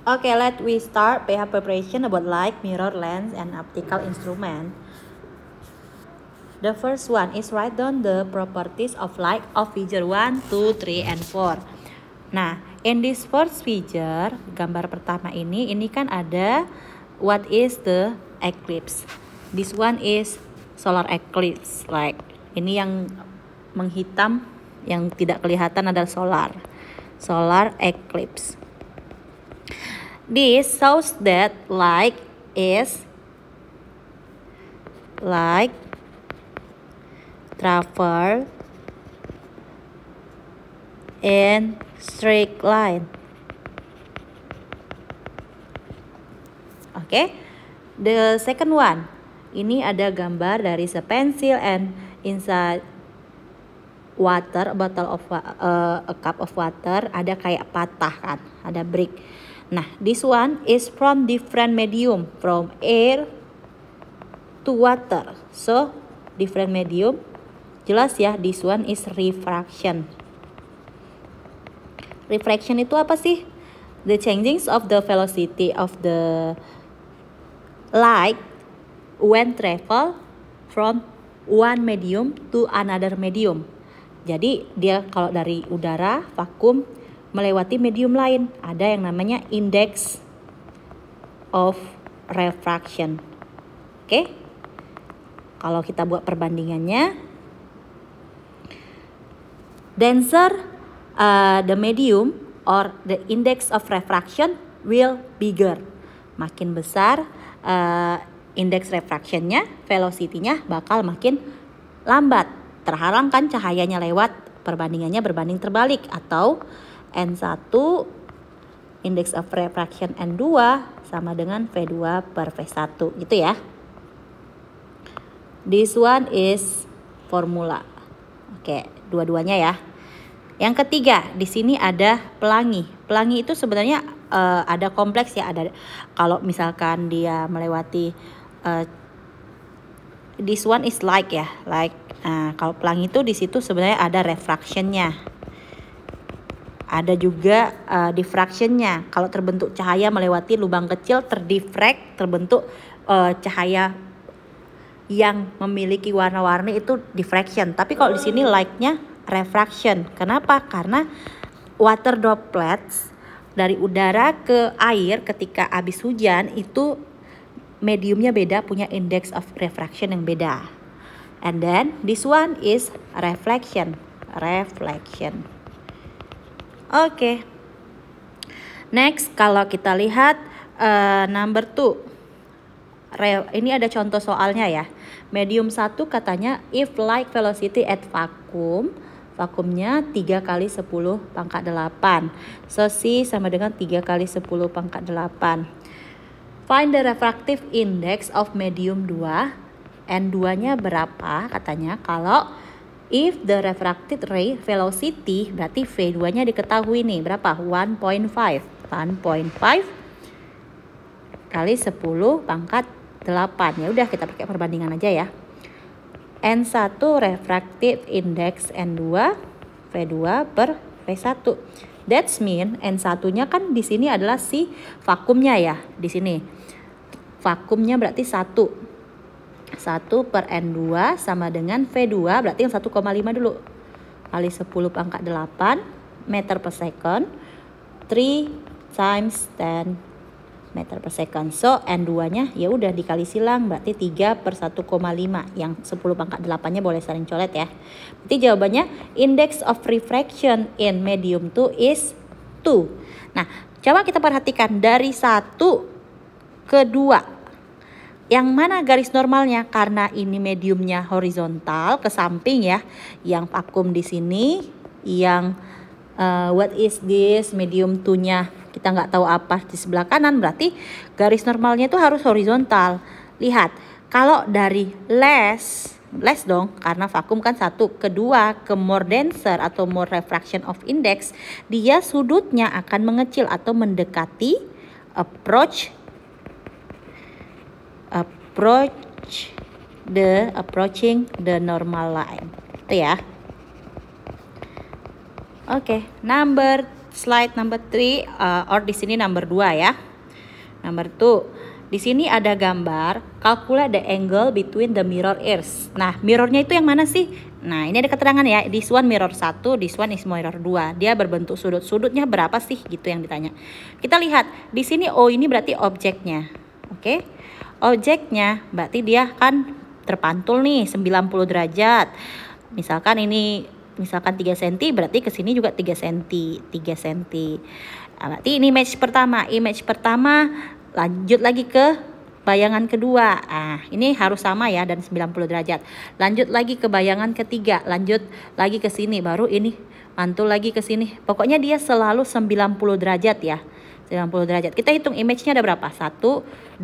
Okay, let we start PH preparation about light, mirror, lens, and optical instrument. The first one is write down the properties of light of figure 1, 2, 3, and 4. Nah, in this first figure, gambar pertama ini kan ada what is the eclipse. This one is solar eclipse, like ini yang menghitam, yang tidak kelihatan adalah solar eclipse. This shows that light travel in straight line. Okay, the second one, ini ada gambar dari pencil and inside water, a cup of water, ada kayak patah kan, ada break. Nah, this one is from different medium, from air to water. So, different medium. Jelas ya, this one is refraction. Refraction itu apa sih? The changing of the velocity of the light when travel from one medium to another medium. Jadi, dia kalau dari udara, vakum, melewati medium lain, ada yang namanya index of refraction. Oke, kalau kita buat perbandingannya, denser the medium or the index of refraction will bigger. Makin besar index refractionnya, velocity-nya bakal makin lambat. Terhalang kan cahayanya lewat, perbandingannya berbanding terbalik, atau N1 index of refraction N2 sama dengan V2 per V1 gitu ya. This one is formula. Oke, dua-duanya ya. Yang ketiga, di sini ada pelangi. Pelangi itu sebenarnya ada kompleks ya, ada kalau misalkan dia melewati this one is like ya, like kalau pelangi itu di situ sebenarnya ada refractionnya. Ada juga diffractionnya. Kalau terbentuk cahaya melewati lubang kecil, terdifract, terbentuk cahaya yang memiliki warna-warni, itu diffraction. Tapi kalau di sini light-nya refraction. Kenapa? Karena water droplets dari udara ke air ketika habis hujan itu mediumnya beda, punya index of refraction yang beda. And then this one is reflection. Oke. Next, kalau kita lihat number 2. Ini ada contoh soalnya ya. Medium 1 katanya if light velocity at vacuum, vakumnya 3 kali 10 pangkat 8. So C sama dengan 3 kali 10 pangkat 8. Find the refractive index of medium 2. N2-nya berapa katanya kalau if the refracted ray velocity, berarti V2-nya diketahui nih, berapa? 1.5 kali 10 pangkat 8. Ya udah, kita pakai perbandingan aja ya. N1 refractive index N2 V2 per V1. That's mean N1-nya kan di sini adalah si vakumnya ya, di sini. Vakumnya berarti 1 per N2 sama dengan V2, berarti yang 1,5 dulu. Kali 10 pangkat 8 meter per second. 3 times 10 meter per second. So N2-nya ya udah dikali silang, berarti 3 per 1,5. Yang 10 pangkat 8-nya boleh saling colet ya. Berarti jawabannya index of refraction in medium 2 is 2. Nah, coba kita perhatikan dari 1 ke 2. Yang mana garis normalnya? Karena ini mediumnya horizontal ke samping ya. Yang vakum di sini, yang what is this medium 2-nya kita nggak tahu apa di sebelah kanan, berarti garis normalnya itu harus horizontal. Lihat, kalau dari less dong, karena vakum kan 1, kedua ke more denser atau more refraction of index, dia sudutnya akan mengecil atau mendekati approaching the normal line. Itu ya. Oke, number slide number 3 or di sini number 2 ya. Number 2. Di sini ada gambar calculate the angle between the mirror ears. Nah, mirrornya itu yang mana sih? Nah, ini ada keterangan ya. This one mirror 1, this one is mirror 2. Dia berbentuk sudut. Sudutnya berapa sih? Gitu yang ditanya. Kita lihat di sini O ini berarti objeknya. Oke. Objeknya berarti dia kan terpantul nih 90 derajat. Misalkan 3 cm, berarti ke sini juga 3 cm. 3 cm. Nah, berarti ini image pertama. Image pertama lanjut lagi ke bayangan kedua. Nah, ini harus sama ya dan 90 derajat. Lanjut lagi ke bayangan ketiga, lanjut lagi ke sini, baru ini mantul lagi ke sini. Pokoknya dia selalu 90 derajat ya. 90 derajat. Kita hitung image-nya ada berapa? 1, 2,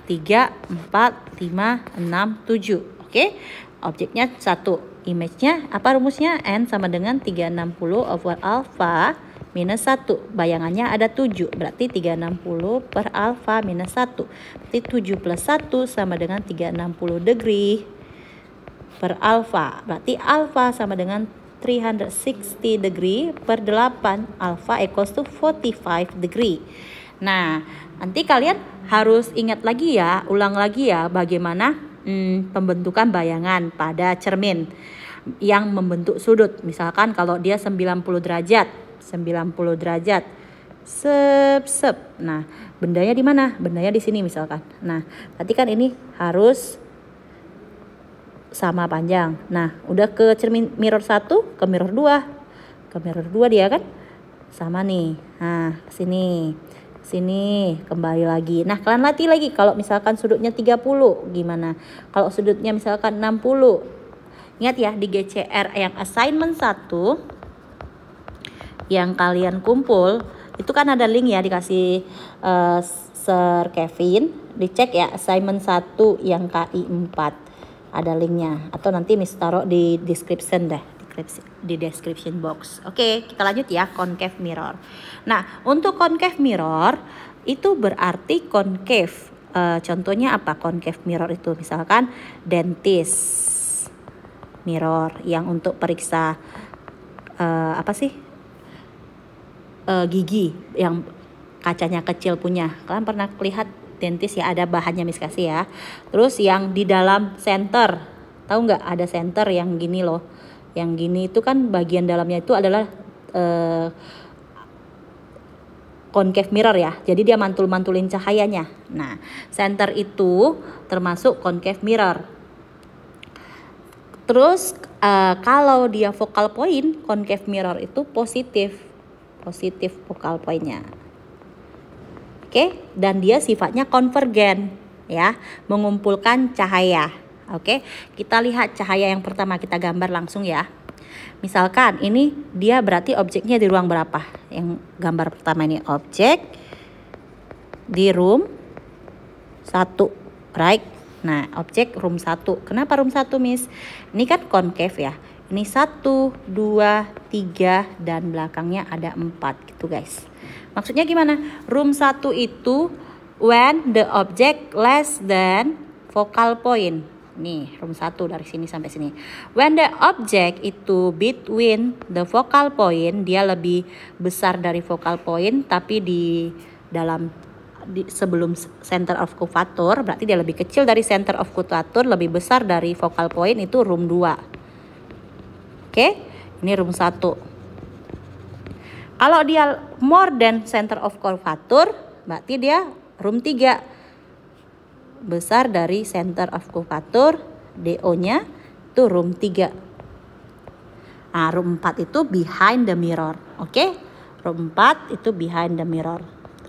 3, 4, 5, 6, 7. Oke. Objeknya 1. Image-nya apa rumusnya? N sama dengan 360 over alpha minus 1. Bayangannya ada 7. Berarti 360 per alpha minus 1. Berarti 7 plus 1 sama dengan 360 degree per alpha. Berarti alpha sama dengan 360 degree per 8. Alpha equals to 45 degree. Nah, nanti kalian harus ingat lagi ya, ulang lagi ya bagaimana pembentukan bayangan pada cermin yang membentuk sudut. Misalkan kalau dia 90 derajat. Sep. Nah, bendanya di mana? Bendanya di sini misalkan. Nah, berarti kan ini harus sama panjang. Nah, udah ke cermin mirror 1, ke mirror 2. Ke mirror 2 dia kan sama nih. Nah, sini kembali lagi. Nah, kalian latih lagi kalau misalkan sudutnya 30 gimana? Kalau sudutnya misalkan 60. Ingat ya di GCR yang assignment 1 yang kalian kumpul itu kan ada link ya, dikasih Sir Kevin, dicek ya assignment 1 yang KI 4. Ada linknya atau nanti Miss taruh di description deh. Di description box. Oke, kita lanjut ya, concave mirror. Nah, untuk concave mirror itu berarti concave. Contohnya apa concave mirror itu? Misalkan dentist mirror yang untuk periksa gigi yang kacanya kecil punya. Kalian pernah lihat dentist ya, ada bahannya Miss kasih ya. Terus yang di dalam center, tahu nggak ada center yang gini loh. Yang gini itu kan bagian dalamnya itu adalah concave mirror ya. Jadi dia mantul-mantulin cahayanya. Nah, center itu termasuk concave mirror. Terus kalau dia focal point, concave mirror itu positif focal pointnya. Oke, dan dia sifatnya konvergen ya, mengumpulkan cahaya. Oke, kita lihat cahaya yang pertama, kita gambar langsung ya. Misalkan ini dia berarti objeknya di ruang berapa? Yang gambar pertama ini objek di room 1, right? Nah, objek room 1. Kenapa room 1, Miss? Ini kan concave ya. Ini 1, 2, 3 dan belakangnya ada 4 gitu guys. Maksudnya gimana? Room 1 itu when the object less than focal point. Nih, room 1 dari sini sampai sini. When the object itu between the focal point, dia lebih besar dari focal point, tapi sebelum center of curvature, berarti dia lebih kecil dari center of curvature, lebih besar dari focal point, itu room 2. Oke, ini room 1. Kalau dia more than center of curvature, berarti dia room 3. Besar dari center of curvature, DO-nya itu room 3. Nah, room 4 itu behind the mirror. Oke? Room 4 itu behind the mirror.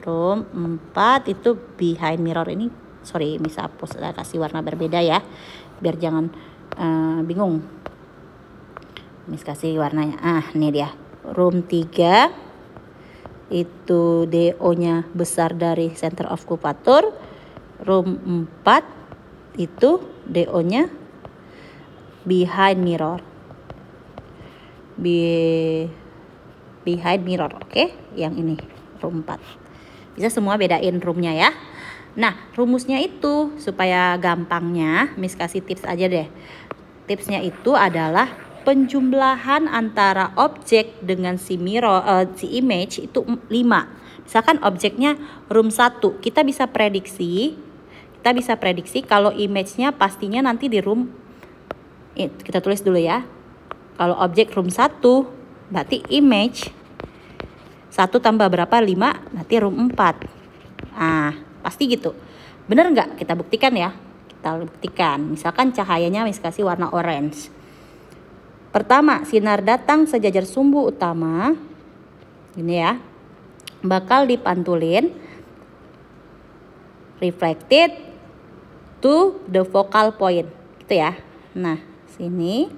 Room 4 itu behind mirror. Ini sorry, bisa hapus, kasih warna berbeda ya. Biar jangan bingung. Miss kasih warnanya. Ini dia. Room 3 itu DO-nya besar dari center of curvature. Room 4 itu DO-nya behind mirror. Behind mirror, oke? Yang ini room 4. Bisa semua bedain roomnya ya. Nah, rumusnya itu supaya gampangnya Miss kasih tips aja deh. Tipsnya itu adalah penjumlahan antara objek dengan si mirror, si image itu 5. Misalkan objeknya room 1, kita bisa prediksi kalau image-nya pastinya nanti di room, kita tulis dulu ya. Kalau objek room 1, berarti image 1 tambah berapa? 5, berarti room 4. Nah, pasti gitu. Bener nggak? Kita buktikan ya. Kita buktikan. Misalkan cahayanya kasih warna orange. Pertama, sinar datang sejajar sumbu utama. Ini ya. Bakal dipantulin reflected to the focal point. Gitu ya. Nah, sini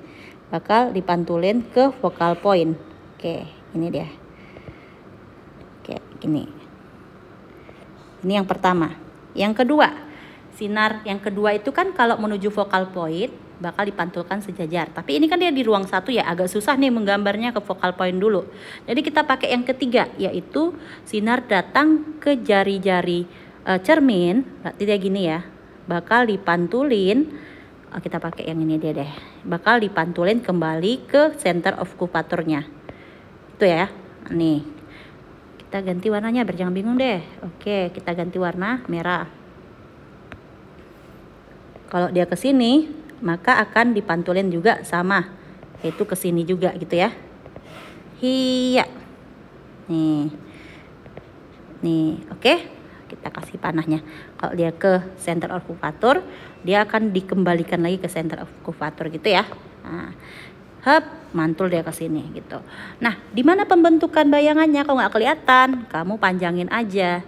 bakal dipantulin ke focal point. Oke, ini dia. Oke, gini. Ini yang pertama. Yang kedua, sinar yang kedua itu kan kalau menuju focal point bakal dipantulkan sejajar. Tapi ini kan dia di ruang 1 ya, agak susah nih menggambarnya ke focal point dulu. Jadi kita pakai yang ketiga, yaitu sinar datang ke jari-jari cermin. Berarti dia gini ya, bakal dipantulin. Kita pakai yang ini dia deh. Bakal dipantulin kembali ke center of curvature-nya. Itu ya. Nih. Kita ganti warnanya biar jangan bingung deh. Oke, kita ganti warna merah. Kalau dia ke sini, maka akan dipantulin juga sama, yaitu ke sini juga gitu ya. Hiya. Nih, oke. Kita kasih panahnya. Kalau dia ke center of curvature, dia akan dikembalikan lagi ke center of curvature gitu ya. Nah, mantul dia ke sini gitu. Nah, di mana pembentukan bayangannya? Kalau nggak kelihatan, kamu panjangin aja.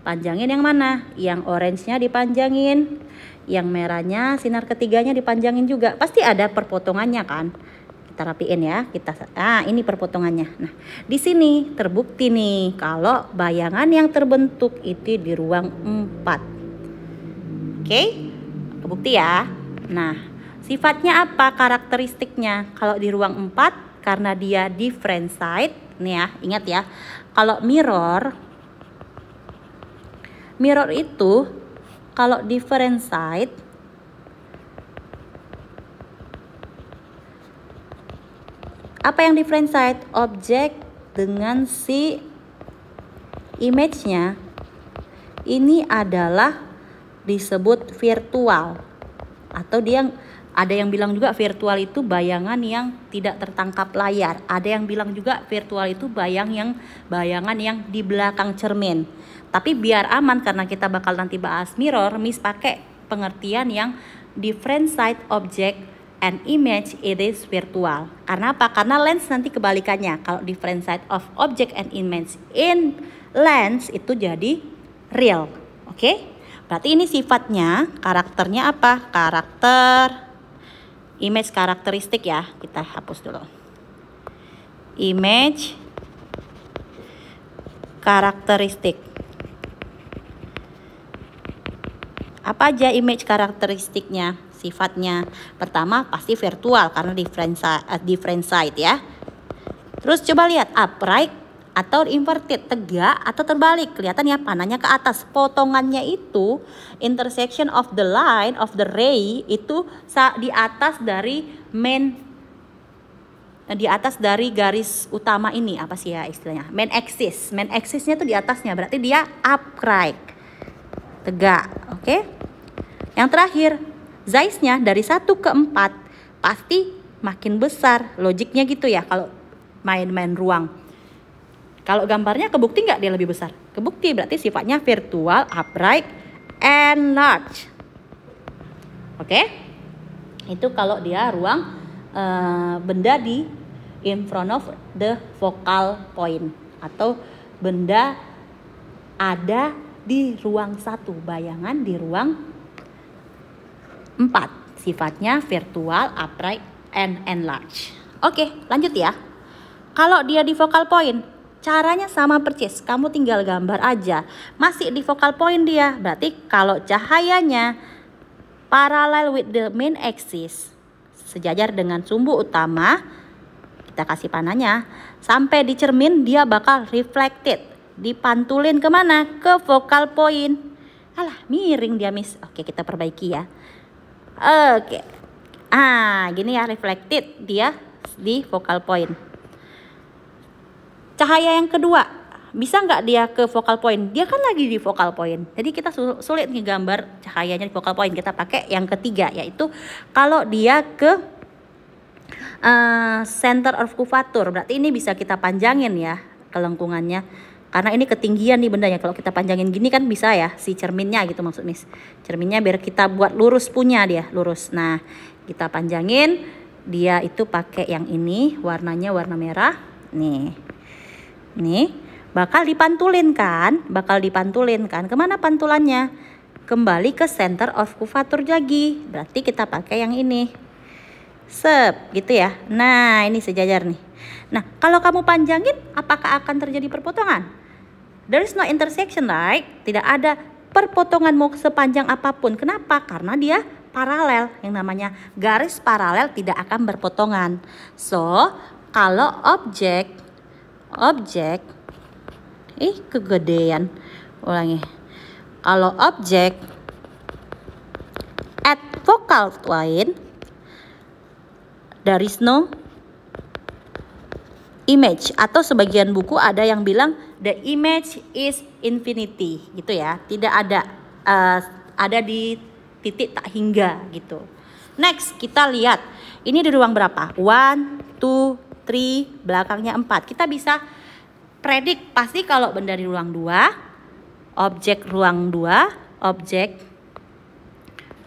Panjangin yang mana? Yang orange-nya dipanjangin, yang merahnya sinar ketiganya dipanjangin juga. Pasti ada perpotongannya kan? Kita rapiin ya. Ini perpotongannya. Nah, di sini terbukti nih kalau bayangan yang terbentuk itu di ruang 4. Oke? Terbukti ya. Nah, sifatnya apa karakteristiknya? Kalau di ruang 4 karena dia different side, nih ya, ingat ya. Kalau mirror itu kalau different side apa yang different side? Objek dengan si image-nya ini adalah disebut virtual, atau dia ada yang bilang juga virtual itu bayangan yang tidak tertangkap layar. Ada yang bilang juga virtual itu bayangan yang di belakang cermin. Tapi biar aman karena kita bakal nanti bahas mirror, Miss pakai pengertian yang different side object and image it is virtual. Karena apa? Karena lens nanti kebalikannya. Kalau different side of object and image in lens itu jadi real. Oke? Berarti ini sifatnya, karakternya apa? Karakter image karakteristik ya. Kita hapus dulu. Image karakteristik. Apa aja image karakteristiknya? Sifatnya pertama pasti virtual karena different side ya. Terus coba lihat upright atau inverted, tegak atau terbalik. Kelihatan ya panahnya ke atas. Potongannya itu intersection of the line of the ray itu di atas dari garis utama ini, apa sih ya istilahnya? Main axis. Main axisnya tuh di atasnya, berarti dia upright. Tegak, oke? Yang terakhir, size-nya dari 1 ke 4 pasti makin besar. Logiknya gitu ya kalau main-main ruang. Kalau gambarnya kebukti nggak dia lebih besar? Kebukti, berarti sifatnya virtual, upright, and large. Oke? Itu kalau dia ruang benda di in front of the focal point. Atau benda ada di ruang 1, bayangan di ruang 4. Sifatnya virtual, upright, and enlarge. Oke, lanjut ya. Kalau dia di focal point, caranya sama persis. Kamu tinggal gambar aja. Masih di focal point dia. Berarti kalau cahayanya parallel with the main axis, sejajar dengan sumbu utama, kita kasih panahnya, sampai di cermin dia bakal reflected. Dipantulin kemana? Ke focal point. Alah, miring dia, Miss. Oke, kita perbaiki ya. Oke. Gini ya, reflected dia di focal point. Cahaya yang kedua, bisa nggak dia ke focal point? Dia kan lagi di focal point. Jadi kita sulit nih gambar cahayanya di focal point. Kita pakai yang ketiga, yaitu kalau dia ke center of curvature. Berarti ini bisa kita panjangin ya kelengkungannya. Karena ini ketinggian nih bendanya. Kalau kita panjangin gini kan bisa ya, si cerminnya gitu maksud Miss. Cerminnya biar kita buat lurus punya dia, lurus. Nah, kita panjangin. Dia itu pakai yang ini, warnanya warna merah. Nih. Nih, bakal dipantulin kan? Kemana pantulannya? Kembali ke center of curvature lagi. Berarti kita pakai yang ini. Sep, gitu ya. Nah, ini sejajar nih. Nah, kalau kamu panjangin, apakah akan terjadi perpotongan? There is no intersection, right? Tidak ada perpotongan mau sepanjang apapun. Kenapa? Karena dia paralel. Yang namanya garis paralel tidak akan berpotongan. So, kalau objek kegedean. Ulangi. Kalau objek at focal point, there is no image, atau sebagian buku ada yang bilang the image is infinity gitu ya, tidak ada ada di titik tak hingga gitu. Next kita lihat ini di ruang berapa? 1, 2, 3, belakangnya 4. Kita bisa predik pasti kalau benda di ruang 2, objek ruang 2,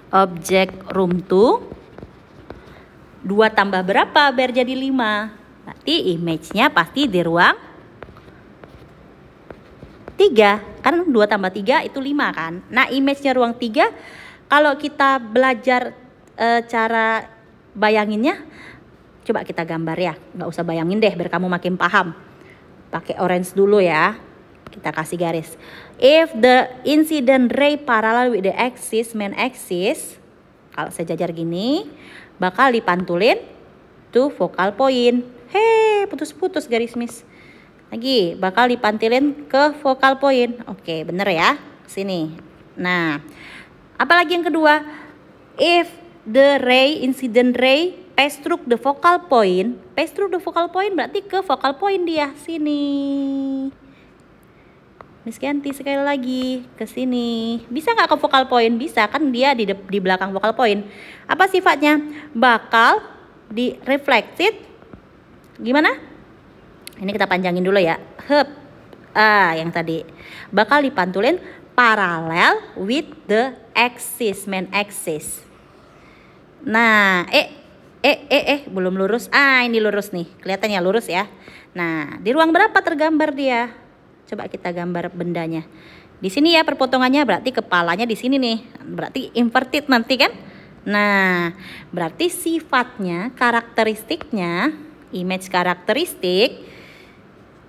objek room 2 tambah berapa biar jadi 5? Berarti image-nya pasti di ruang 3. Kan 2 tambah 3 itu 5 kan. Nah, image-nya ruang 3 kalau kita belajar cara bayanginnya, coba kita gambar ya. Nggak usah bayangin deh biar kamu makin paham. Pakai orange dulu ya. Kita kasih garis. If the incident ray parallel with the axis, main axis, kalau sejajar gini, bakal dipantulin to focal point. Putus-putus garis Miss. Lagi, bakal dipantilin ke focal point. Oke, bener ya. Sini. Nah, apalagi yang kedua? If the incident ray pass through the focal point. Pass through the focal point berarti ke focal point dia. Sini. Miss ganti sekali lagi ke sini. Bisa nggak ke focal point? Bisa, kan dia di belakang focal point. Apa sifatnya? Bakal di reflected. Gimana? Ini kita panjangin dulu ya. Yang tadi bakal dipantulin paralel with the axis, main axis. Nah, belum lurus. Ini lurus nih. Kelihatannya lurus ya. Nah, di ruang berapa tergambar dia? Coba kita gambar bendanya. Di sini ya perpotongannya, berarti kepalanya di sini nih. Berarti inverted nanti kan? Nah, berarti sifatnya, karakteristiknya, image karakteristik,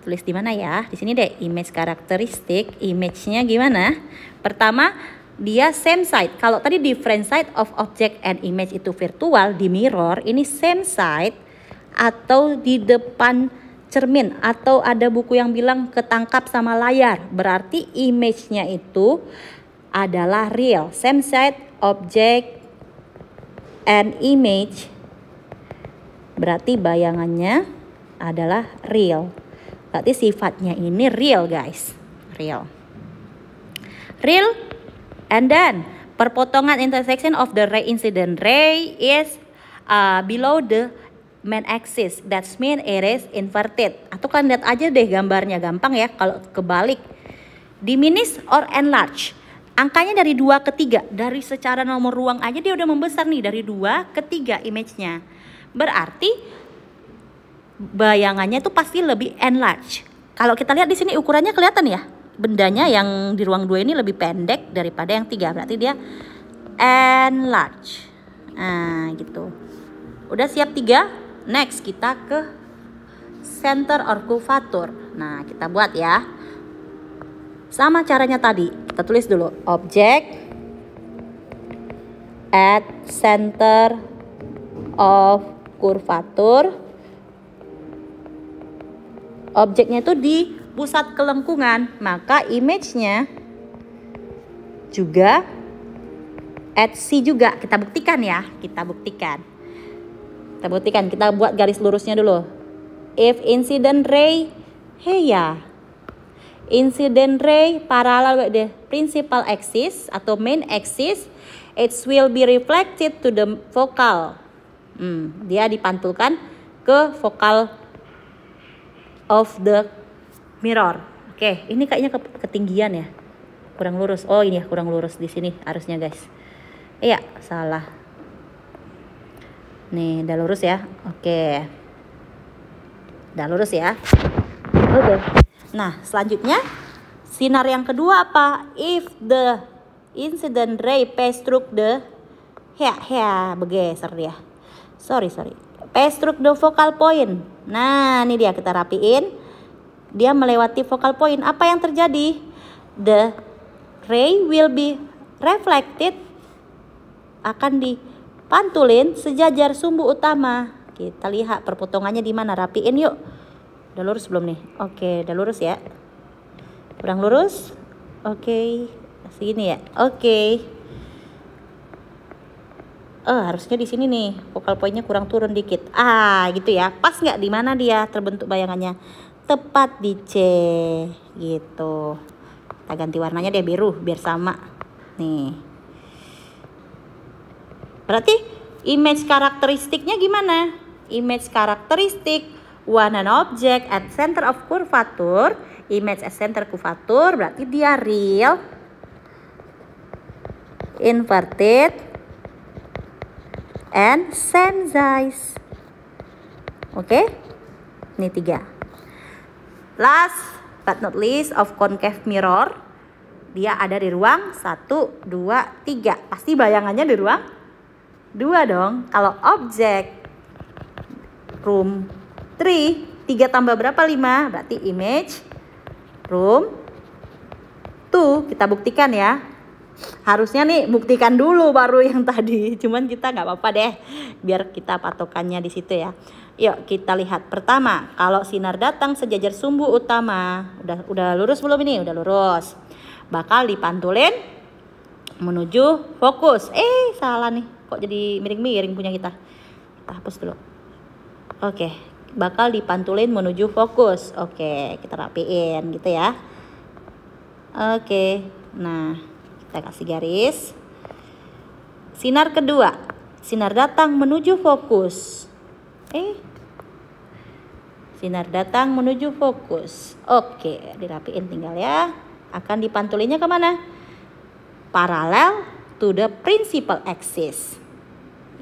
tulis di mana ya? Di sini deh, image karakteristik. Image-nya gimana? Pertama, dia same side. Kalau tadi different side of object and image itu virtual, di mirror, ini same side atau di depan cermin, atau ada buku yang bilang ketangkap sama layar. Berarti image-nya itu adalah real. Same side object and image, berarti bayangannya adalah real. Berarti sifatnya ini real guys. Real. And then perpotongan intersection of the ray incident ray is below the main axis. That's mean it is inverted. Atau kan lihat aja deh gambarnya, gampang ya kalau kebalik. Diminish or enlarge. Angkanya dari 2 ke 3. Dari secara nomor ruang aja dia udah membesar nih, dari 2 ke 3 image-nya. Berarti bayangannya itu pasti lebih enlarge. Kalau kita lihat di sini ukurannya kelihatan ya. Bendanya yang di ruang 2 ini lebih pendek daripada yang 3. Berarti dia enlarge. Nah, gitu. Udah siap 3? Next kita ke center or curvature. Nah, kita buat ya. Sama caranya tadi. Kita tulis dulu. Object at center of curvature. Objeknya itu di pusat kelengkungan, maka image-nya juga at C juga. Kita buktikan ya, kita buktikan. Kita buktikan, kita buat garis lurusnya dulu. If incident ray, incident ray parallel with the principal axis atau main axis, it will be reflected to the focal. Dia dipantulkan ke focal of the mirror. Oke, ini kayaknya ketinggian ya. Kurang lurus. Oh, ini ya, kurang lurus di sini harusnya, guys. Iya, salah. Nih, udah lurus ya. Oke. Udah lurus ya. Oke. Nah, selanjutnya sinar yang kedua apa? If the incident ray pass through the bergeser ya. Sorry. Pass through the focal point. Nah, ini dia, kita rapiin. Dia melewati focal point. Apa yang terjadi? The ray will be reflected, akan dipantulin sejajar sumbu utama. Kita lihat perpotongannya di mana. Rapiin yuk. Udah lurus belum nih? Oke, udah lurus ya. Kurang lurus? Oke. Segini ya. Oke. Harusnya di sini nih. Focal pointnya kurang turun dikit. Gitu ya. Pas nggak? Di mana dia terbentuk bayangannya? Tepat di C. Gitu. Kita ganti warnanya deh biru biar sama. Nih. Berarti image karakteristiknya gimana? Image karakteristik when an object at center of curvature, image at center curvature berarti dia real, inverted, and same size. Oke? Ini 3. Last but not least of concave mirror, dia ada di ruang 1, 2, 3. Pasti bayangannya di ruang 2 dong. Kalau objek room 3, 3 tambah berapa? 5. Berarti image room 2. Kita buktikan ya. Harusnya nih buktikan dulu baru yang tadi. Cuman kita nggak apa-apa deh. Biar kita patokannya di situ ya. Yuk kita lihat. Pertama, kalau sinar datang sejajar sumbu utama. Udah lurus belum ini? Udah lurus. Bakal dipantulin menuju fokus. Salah nih. Kok jadi miring-miring punya kita? Kita hapus dulu. Oke. Bakal dipantulin menuju fokus. Oke, kita rapiin gitu ya. Oke. Nah, kita kasih garis. Sinar kedua. Sinar datang menuju fokus. Sinar datang menuju fokus. Oke, dirapiin tinggal ya. Akan dipantulinnya kemana? Paralel to the principal axis.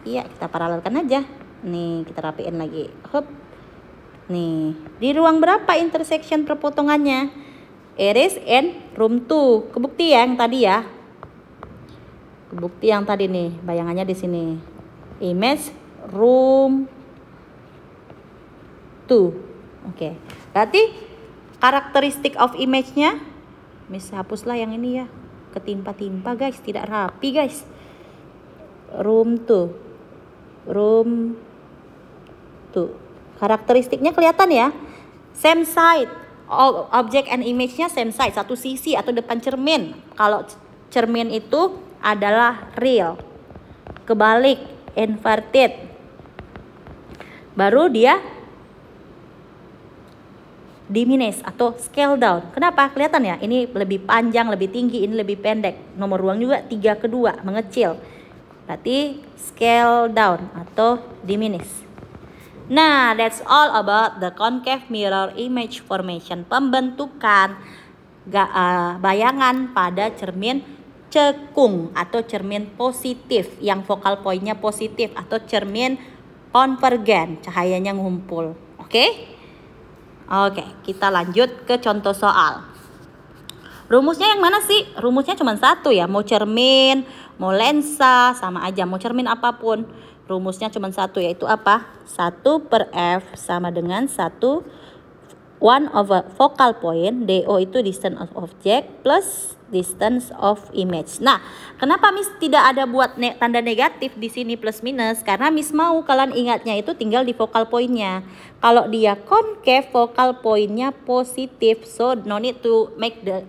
Iya, kita paralelkan aja. Nih, kita rapiin lagi. Hop. Nih, di ruang berapa intersection perpotongannya? Iris and room 2. Kebukti ya yang tadi ya. Kebukti yang tadi nih, bayangannya di sini. Image room 2. Oke. Berarti karakteristik of image-nya, Miss hapuslah yang ini ya. Ketimpa-timpa guys, tidak rapi guys. Room 2. Room 2. Karakteristiknya kelihatan ya. Same side. Object and image-nya same side, satu sisi atau depan cermin. Kalau cermin itu adalah real. Kebalik, inverted. Baru dia diminish atau scale down. Kenapa? Kelihatan ya, ini lebih panjang, lebih tinggi, ini lebih pendek. Nomor ruang juga 3 ke 2, mengecil. Berarti scale down atau diminish. Nah, that's all about the concave mirror image formation. Pembentukan bayangan pada cermin cekung atau cermin positif yang focal point-nya positif atau cermin konvergen, cahayanya ngumpul. Oke, kita lanjut ke contoh soal. Rumusnya yang mana sih? Rumusnya cuma satu ya. Mau cermin, mau lensa, sama aja. Mau cermin apapun, rumusnya cuma satu, yaitu apa? 1/F sama dengan 1 over focal point. DO itu distance of object plus distance of image. Nah, kenapa Miss tidak ada buat tanda negatif di sini plus minus? Karena Miss mau kalian ingatnya itu tinggal di focal point-nya. Kalau dia concave, focal point-nya positif, so no need to make the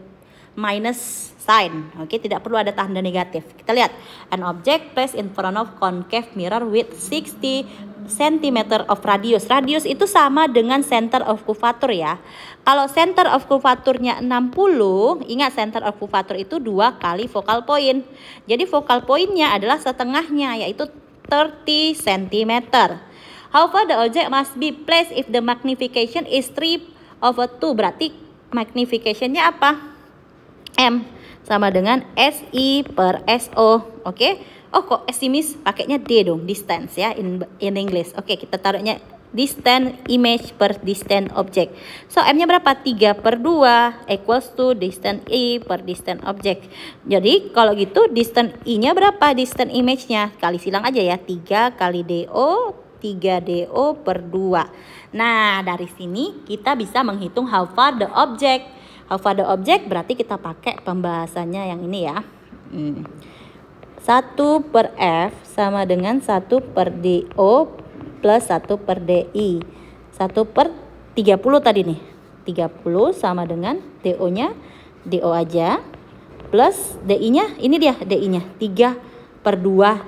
minus sign. Oke, tidak perlu ada tanda negatif. Kita lihat, an object placed in front of concave mirror with 60 centimeter of radius. Radius itu sama dengan center of curvature ya. Kalau center of curvature-nya 60, ingat center of curvature itu 2 kali focal point. Jadi focal point-nya adalah setengahnya, yaitu 30 cm. How far the object must be placed if the magnification is 3/2. Berarti magnification-nya apa? M sama dengan SI per SO. Oke. Oh, kok estimis pakainya D dong, distance ya in English. Oke, kita taruhnya distance image per distance object. So M-nya berapa? 3/2 equals to distance I per distance object. Jadi kalau gitu distance I-nya berapa? Distance image-nya kali silang aja ya, 3 kali DO, 3 DO per 2. Nah, dari sini kita bisa menghitung how far the object. How far the object berarti kita pakai pembahasannya yang ini ya. 1 per F sama dengan 1 per DO plus 1 per DI. 1 per 30 tadi nih. 30 sama dengan DO-nya, DO aja. Plus DI-nya, ini dia DI-nya. 3/2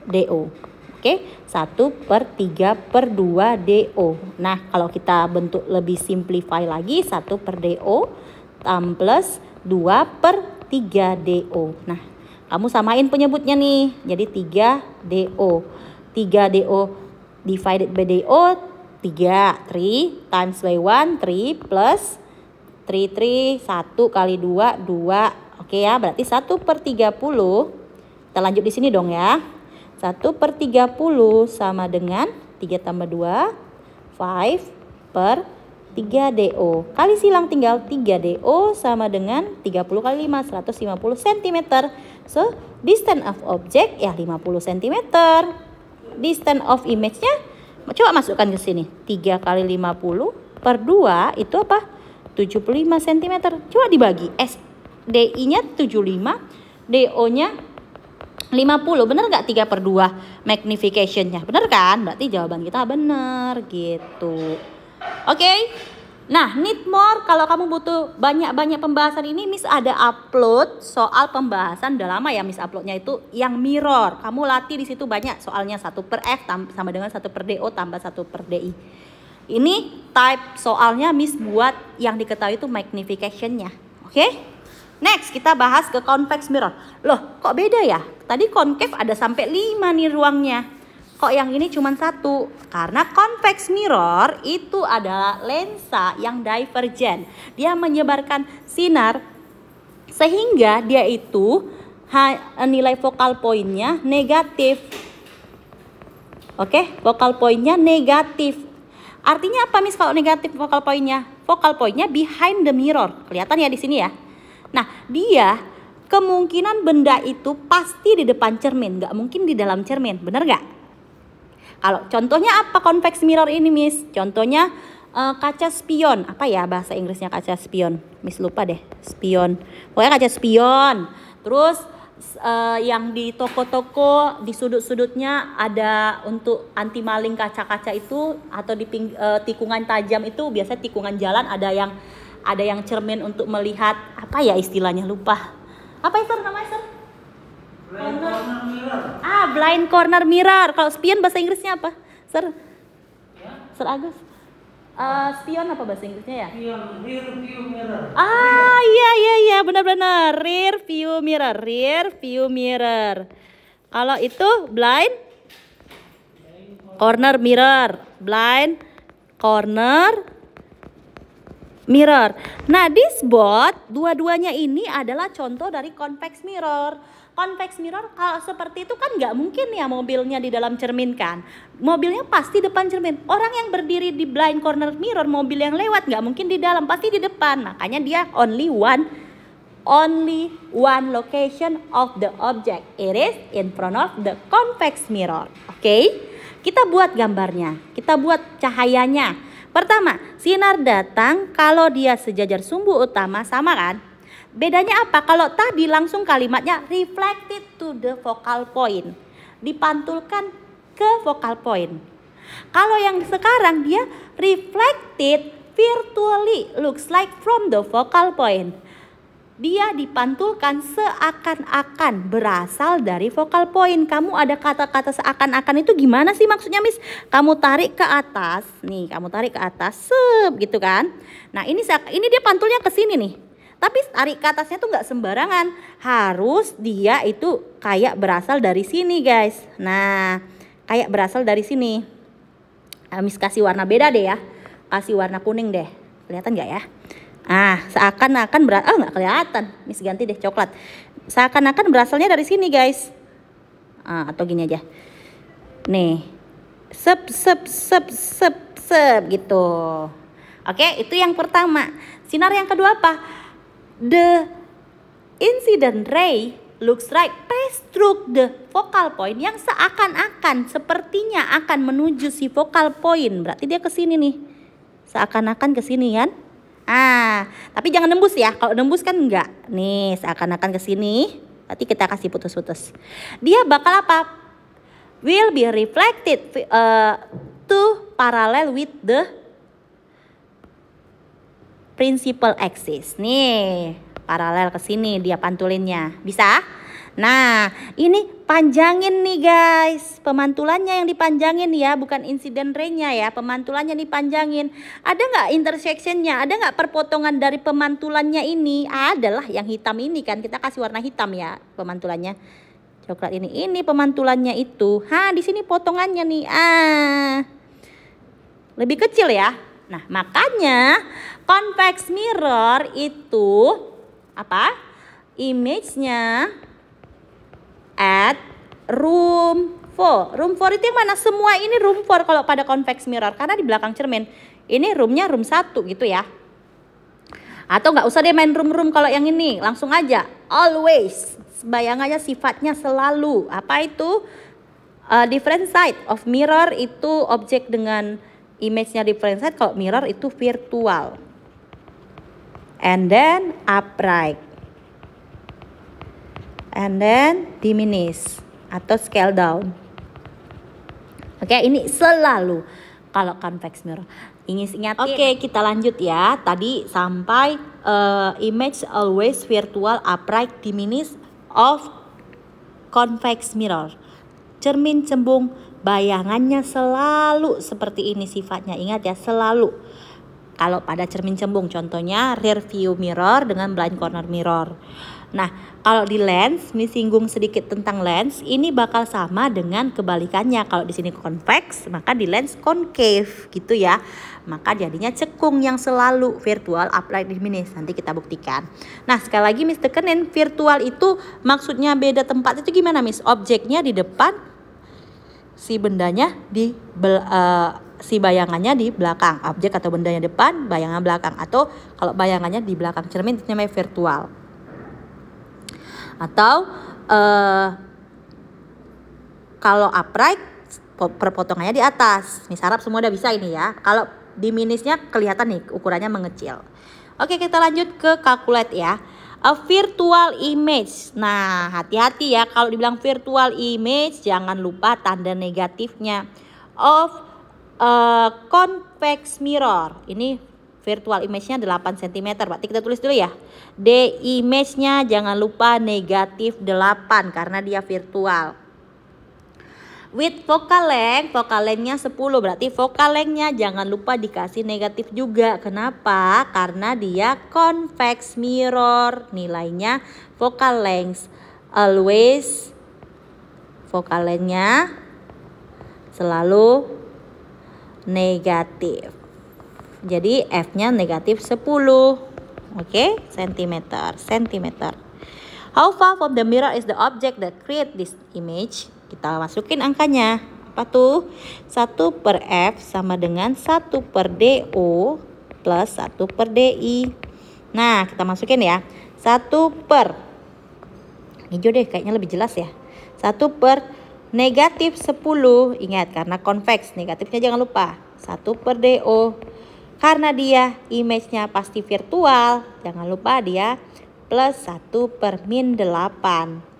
DO. Oke, 1 per 3/2 DO. Nah, kalau kita bentuk lebih simplify lagi, 1 per DO plus 2 per 3 DO. Nah, kamu samain penyebutnya nih. Jadi 3 DO. 3 DO divided by DO 3. 3 times by 1 3 plus 3 1 kali 2 2. Oke ya, berarti 1 per 30. Kita lanjut di sini dong ya. 1 per 30 sama dengan 3 tambah 2 5 per 3 DO. Kali silang tinggal 3 DO sama dengan 30 kali 5 150 cm. So, distance of object ya 50 cm. Distance of image-nya coba masukkan ke sini. 3 kali 50 per 2 itu apa? 75 cm. Coba dibagi. DI-nya 75, DO-nya 50. Benar nggak 3/2 magnification-nya? Benar kan? Berarti jawaban kita benar gitu. Oke. Nah, need more. Kalau kamu butuh banyak-banyak pembahasan ini, Miss ada upload soal pembahasan. Udah lama ya Miss uploadnya itu yang mirror. Kamu latih di situ banyak soalnya. 1 per F sama dengan 1 per DO tambah 1 per DI. Ini type soalnya Miss buat yang diketahui itu magnification-nya. Oke? Next, kita bahas ke convex mirror. Loh, kok beda ya? Tadi concave ada sampai 5 nih ruangnya. Kok yang ini cuma 1? Karena convex mirror itu adalah lensa yang divergent. Dia menyebarkan sinar sehingga dia itu nilai focal point-nya negatif. Oke, focal point-nya negatif. Artinya apa Miss kalau negatif focal point-nya? Focal point-nya behind the mirror. Kelihatan ya di sini ya. Nah, dia kemungkinan benda itu pasti di depan cermin, nggak mungkin di dalam cermin. Bener nggak? Kalau contohnya apa convex mirror ini Miss? Contohnya kaca spion. Apa ya bahasa Inggrisnya kaca spion? Miss lupa deh. Spion. Pokoknya kaca spion. Terus yang di toko-toko di sudut-sudutnya ada untuk anti maling kaca-kaca itu, atau di tikungan tajam itu, biasanya tikungan jalan ada yang cermin untuk melihat, apa ya istilahnya, lupa. Apa itu namanya, Sir? Blind corner mirror. Blind corner mirror. Kalau spion bahasa Inggrisnya apa, Sir? Ya? Sir Agus. Spion apa bahasa Inggrisnya ya? Spion, rear view mirror. Iya, benar-benar rear view mirror. Kalau itu blind corner mirror. Nah, this boat dua-duanya ini adalah contoh dari convex mirror. Convex mirror kalau seperti itu kan nggak mungkin ya mobilnya di dalam cermin kan. Mobilnya pasti depan cermin. Orang yang berdiri di blind corner mirror, mobil yang lewat nggak mungkin di dalam, pasti di depan. Makanya dia only one location of the object. It is in front of the convex mirror. Oke? Kita buat gambarnya. Kita buat cahayanya. Pertama, sinar datang kalau dia sejajar sumbu utama, sama kan? Bedanya apa? Kalau tadi langsung kalimatnya reflected to the focal point. Dipantulkan ke focal point. Kalau yang sekarang dia reflected virtually, looks like from the focal point. dia dipantulkan seakan-akan berasal dari focal point. Kamu ada kata-kata seakan-akan itu gimana sih maksudnya, Miss? Kamu tarik ke atas, nih kamu tarik ke atas, gitu kan. Nah ini dia pantulnya ke sini nih. Tapi tarik ke atasnya tuh nggak sembarangan. Harus dia itu kayak berasal dari sini guys. Nah kayak berasal dari sini. Miss kasih warna beda deh ya. Kasih warna kuning deh. Kelihatan nggak ya? Seakan-akan nggak kelihatan. Miss ganti deh coklat. Seakan-akan berasalnya dari sini guys. Atau gini aja. Nih. Sep gitu. Oke, itu yang pertama. Sinar yang kedua apa? The incident ray looks like pass through the focal point, yang seakan-akan sepertinya akan menuju si focal point. Berarti dia ke sini nih. Seakan-akan ke sini kan? Tapi jangan nembus ya. Kalau nembus kan enggak. Nih, seakan-akan ke sini. Berarti kita kasih putus-putus. Dia bakal apa? Will be reflected to parallel with the principal axis. Nih, paralel ke sini dia pantulinnya. Bisa? Nah, ini panjangin nih guys. Pemantulannya yang dipanjangin ya, bukan insiden ray-nya ya. Pemantulannya dipanjangin. Ada nggak intersectionnya? Ada nggak perpotongan dari pemantulannya ini? Adalah yang hitam ini kan. Kita kasih warna hitam ya pemantulannya. Coklat ini. Ini pemantulannya itu. Di sini potongannya nih. Lebih kecil ya. Nah, makanya convex mirror itu apa? Image-nya at room 4. Room 4 itu yang mana? Semua ini room 4 kalau pada convex mirror, karena di belakang cermin. Ini roomnya room 1 gitu ya. Atau nggak usah deh main room-room kalau yang ini, langsung aja always. Bayangannya sifatnya selalu. Apa itu? Different side of mirror itu objek dengan image-nya different side. Kalau mirror itu virtual. And then upright. And then diminish atau scale down. Oke, ini selalu kalau convex mirror. Ingat. Oke, kita lanjut ya. Tadi sampai image always virtual, upright, diminish of convex mirror. Cermin cembung bayangannya selalu seperti ini sifatnya. Ingat ya, selalu. Kalau pada cermin cembung, contohnya rear view mirror dengan blind corner mirror. Nah, kalau di lens, ini singgung sedikit tentang lens, ini bakal sama dengan kebalikannya. Kalau di sini convex, maka di lens concave gitu ya. Maka jadinya cekung yang selalu virtual, upright, diminish. Nanti kita buktikan. Nah, sekali lagi Miss tekenin, virtual itu maksudnya beda tempat itu gimana Miss? Objeknya di depan, si bendanya si bayangannya di belakang. Objek atau bendanya depan, bayangan belakang. Atau kalau bayangannya di belakang cermin itu namanya virtual. Atau kalau upright perpotongannya di atas. Mis harap semua udah bisa ini ya. Kalau diminishnya kelihatan nih ukurannya mengecil. Oke, kita lanjut ke calculate ya. A virtual image. Nah, hati-hati ya kalau dibilang virtual image, jangan lupa tanda negatifnya. Of convex mirror. Ini virtual image-nya 8 cm. Berarti kita tulis dulu ya. D image-nya jangan lupa negatif 8 karena dia virtual. With focal length-nya 10. Berarti focal length-nya jangan lupa dikasih negatif juga. Kenapa? Karena dia convex mirror. Nilainya focal length. Always focal length-nya selalu negatif. Jadi F-nya negatif 10. Oke, centimeter. How far from the mirror is the object that create this image? Kita masukin angkanya. Apa tuh? 1/F sama dengan 1/DO plus 1/DI. Nah, kita masukin ya. 1/, hijau deh kayaknya lebih jelas ya. 1/, negatif 10. Ingat karena convex, negatifnya jangan lupa. 1/DO. Karena dia image-nya pasti virtual, jangan lupa dia plus 1/-8.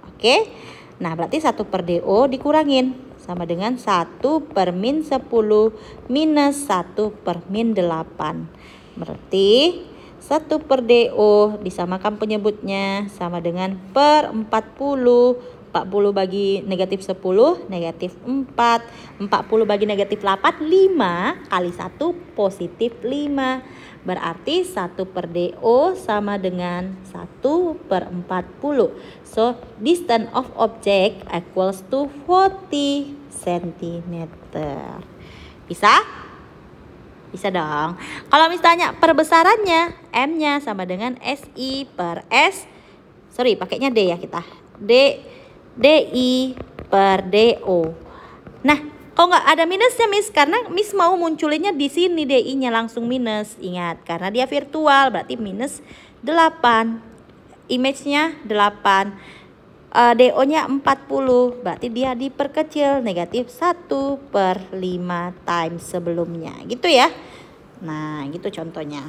Oke. Nah, berarti 1/DO dikurangin sama dengan 1/-10 minus 1/-8. Berarti 1 per DO disamakan penyebutnya sama dengan per 40. 40 bagi negatif 10, negatif 4. 40 bagi negatif 8, 5 kali 1 positif 5. Berarti 1 per DO sama dengan 1 per 40. So, distance of object equals to 40 cm. Bisa? Bisa dong. Kalau misalnya perbesarannya, M-nya sama dengan SI per S. Sorry, pakainya D ya kita. DI per DO. Nah, kok nggak ada minusnya, Miss? Karena Miss mau munculinnya di sini DI-nya langsung minus. Ingat, karena dia virtual berarti minus 8. Image-nya 8. DO-nya 40. Berarti dia diperkecil negatif 1 per 5 times sebelumnya. Gitu ya. Nah, gitu contohnya.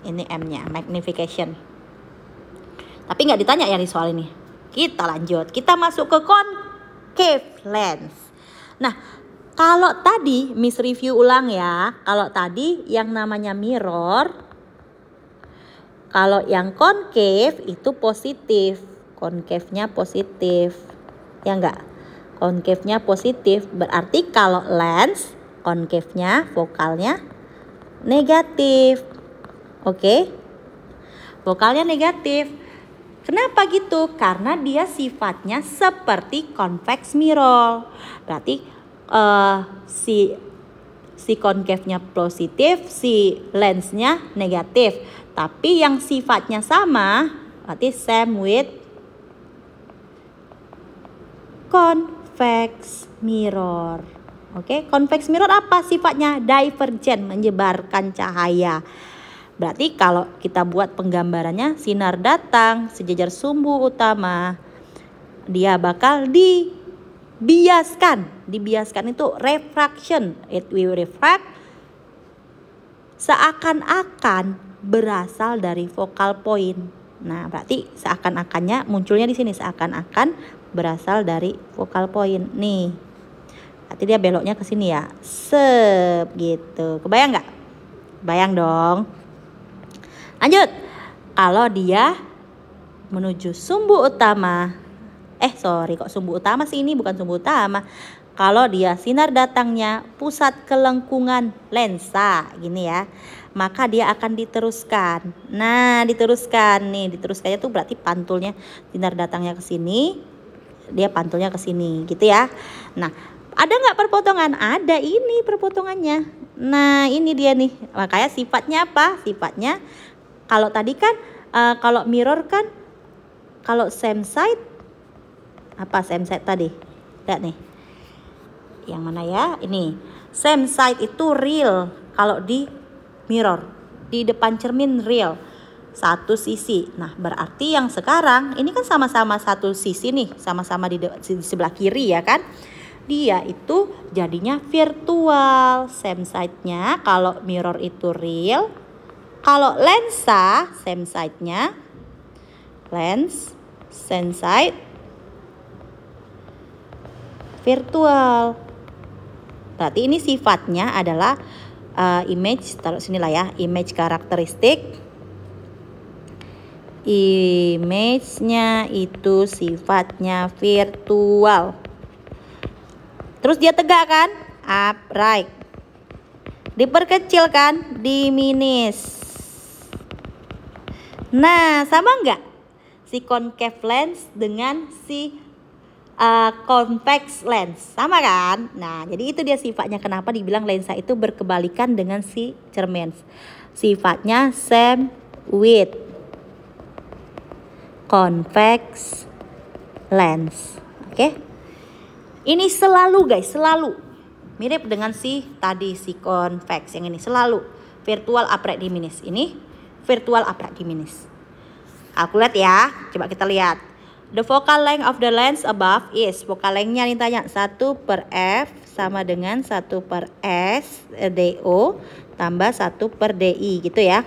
Ini M-nya, magnification. Tapi nggak ditanya ya di soal ini. Kita lanjut, kita masuk ke concave lens. Nah, kalau tadi Miss review ulang ya. Kalau tadi yang namanya mirror, kalau yang concave itu positif. Concave-nya positif. Ya enggak? Concave-nya positif. Berarti kalau lens, concave-nya, vokalnya negatif. Oke? Vokalnya negatif. Kenapa gitu? Karena dia sifatnya seperti convex mirror. Berarti si concave-nya positif, si lensnya negatif. Tapi yang sifatnya sama, berarti same with convex mirror. Oke, convex mirror apa sifatnya? Divergent, menyebarkan cahaya. Berarti kalau kita buat penggambarannya, sinar datang sejajar sumbu utama, dia bakal dibiaskan. Dibiaskan itu refraction. It will refract seakan-akan berasal dari focal point. Nah, berarti seakan-akannya munculnya di sini, seakan-akan berasal dari focal point. Nih. Berarti dia beloknya ke sini ya. Sep gitu. Kebayang nggak? Bayang dong. Lanjut, kalau dia menuju sumbu utama, kok sumbu utama sih, ini bukan sumbu utama. Kalau dia sinar datangnya pusat kelengkungan lensa, gini ya, maka dia akan diteruskan. Nah, diteruskannya tuh berarti pantulnya sinar datangnya ke sini, dia pantulnya ke sini, gitu ya. Nah, ada nggak perpotongan? Ada, ini perpotongannya. Nah, ini dia nih, makanya sifatnya apa? Sifatnya kalau tadi kan, kalau mirror kan, kalau same side, apa same side tadi? Lihat nih, yang mana ya? Ini, same side itu real, kalau di mirror, di depan cermin real, satu sisi. Nah, berarti yang sekarang, ini kan sama-sama satu sisi nih, sama-sama di sebelah kiri ya kan? Dia itu jadinya virtual, same side-nya, kalau mirror itu real. Kalau lensa, same side-nya, lens, same side, virtual. Berarti ini sifatnya adalah image, taruh sini lah ya, image karakteristik. Image-nya itu sifatnya virtual. Terus dia tegak kan? Upright. Diperkecil kan? Diminis. Nah, sama nggak si concave lens dengan si convex lens? Sama kan? Nah, jadi itu dia sifatnya. Kenapa dibilang lensa itu berkebalikan dengan si cermin? Sifatnya same with convex lens. Oke? Ini selalu guys, selalu mirip dengan si tadi, si convex yang ini. Selalu virtual upright diminis. Ini virtual upright diminis. Aku lihat ya, coba kita lihat. The focal length of the lens above is, focal length-nya nih tanya, 1 per F sama dengan 1 per S DO tambah 1 per DI gitu ya.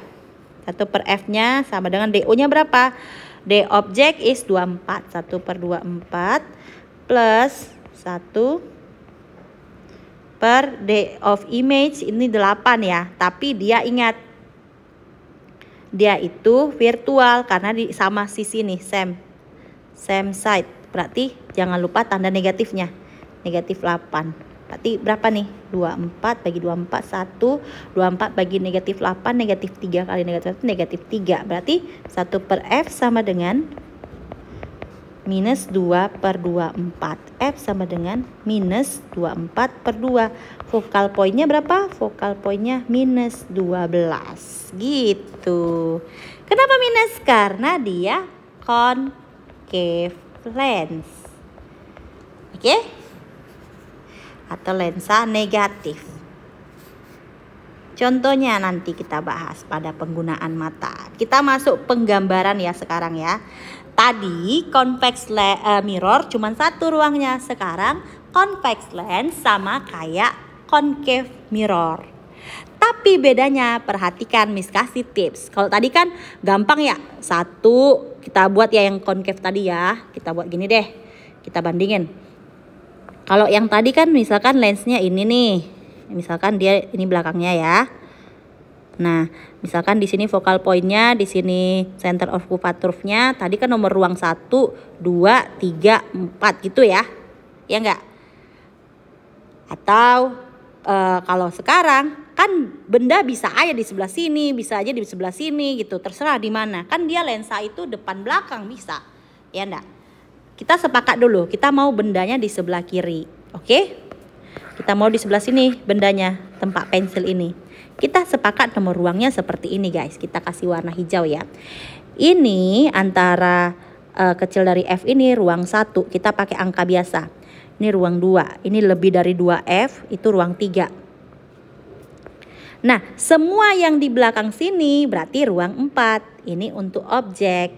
1 per F-nya sama dengan DO-nya berapa? D object is 24, 1 per 24 plus 1 per D of image ini 8 ya. Tapi dia ingat, dia itu virtual karena sama sisi nih, same side. Berarti jangan lupa tanda negatifnya. Negatif 8. Berarti berapa nih? 24 bagi 24 1. 24 bagi negatif 8 negatif 3 kali negatif 1 negatif 3. Berarti 1 per F sama dengan minus 2 per 24. F sama dengan minus 24 per 2. Focal pointnya berapa? Focal pointnya minus 12. Gitu. Kenapa minus? Karena dia concave lens. Oke? Atau lensa negatif. Contohnya nanti kita bahas pada penggunaan mata. Kita masuk penggambaran ya sekarang ya. Tadi convex mirror cuma satu ruangnya. Sekarang convex lens sama kayak concave mirror. Tapi bedanya, perhatikan Miss kasih tips. Kalau tadi kan gampang ya. Satu kita buat ya yang concave tadi ya. Kita buat gini deh. Kita bandingin. Kalau yang tadi kan misalkan lensnya ini nih. Misalkan dia ini belakangnya ya. Nah, misalkan di sini focal pointnya, di sini center of curvature-nya, tadi kan nomor ruang 1, 2, 3, 4 gitu ya. Ya enggak? Atau kalau sekarang kan benda bisa aja di sebelah sini, bisa aja di sebelah sini gitu, terserah di mana. Kan dia lensa itu depan belakang bisa. Ya enggak? Kita sepakat dulu, kita mau bendanya di sebelah kiri. Oke? Kita mau di sebelah sini bendanya, tempat pensil ini. Kita sepakat nomor ruangnya seperti ini guys. Kita kasih warna hijau ya. Ini antara kecil dari F ini ruang 1. Kita pakai angka biasa. Ini ruang 2. Ini lebih dari 2F. Itu ruang 3. Nah, semua yang di belakang sini berarti ruang 4. Ini untuk objek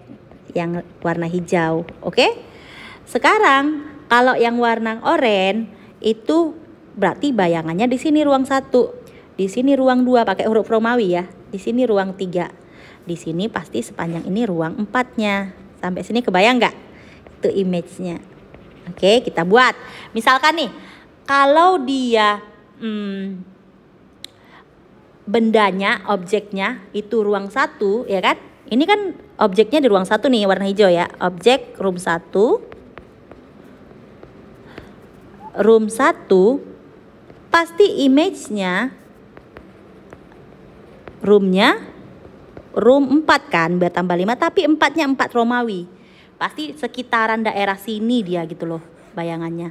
yang warna hijau. Oke? Sekarang kalau yang warna oranye itu berarti bayangannya di sini ruang 1. Di sini ruang 2 pakai huruf Romawi ya. Di sini ruang 3. Di sini pasti sepanjang ini ruang 4-nya. Sampai sini kebayang nggak? Itu image-nya. Oke, kita buat. Misalkan nih, kalau dia bendanya, objeknya itu ruang 1 ya kan? Ini kan objeknya di ruang 1 nih warna hijau ya. Objek room 1. Room 1 pasti image-nya roomnya room 4 kan, bertambah 5 tapi 4-nya 4 Romawi. Pasti sekitaran daerah sini dia gitu loh bayangannya.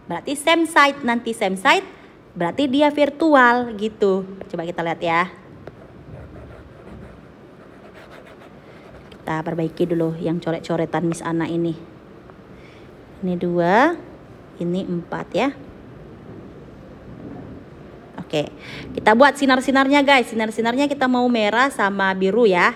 Berarti same side, nanti same side berarti dia virtual gitu. Coba kita lihat ya. Kita perbaiki dulu yang coret-coretan Miss Ana ini. Ini 2, ini 4 ya. Oke, kita buat sinar-sinarnya guys. Sinar-sinarnya kita mau merah sama biru ya.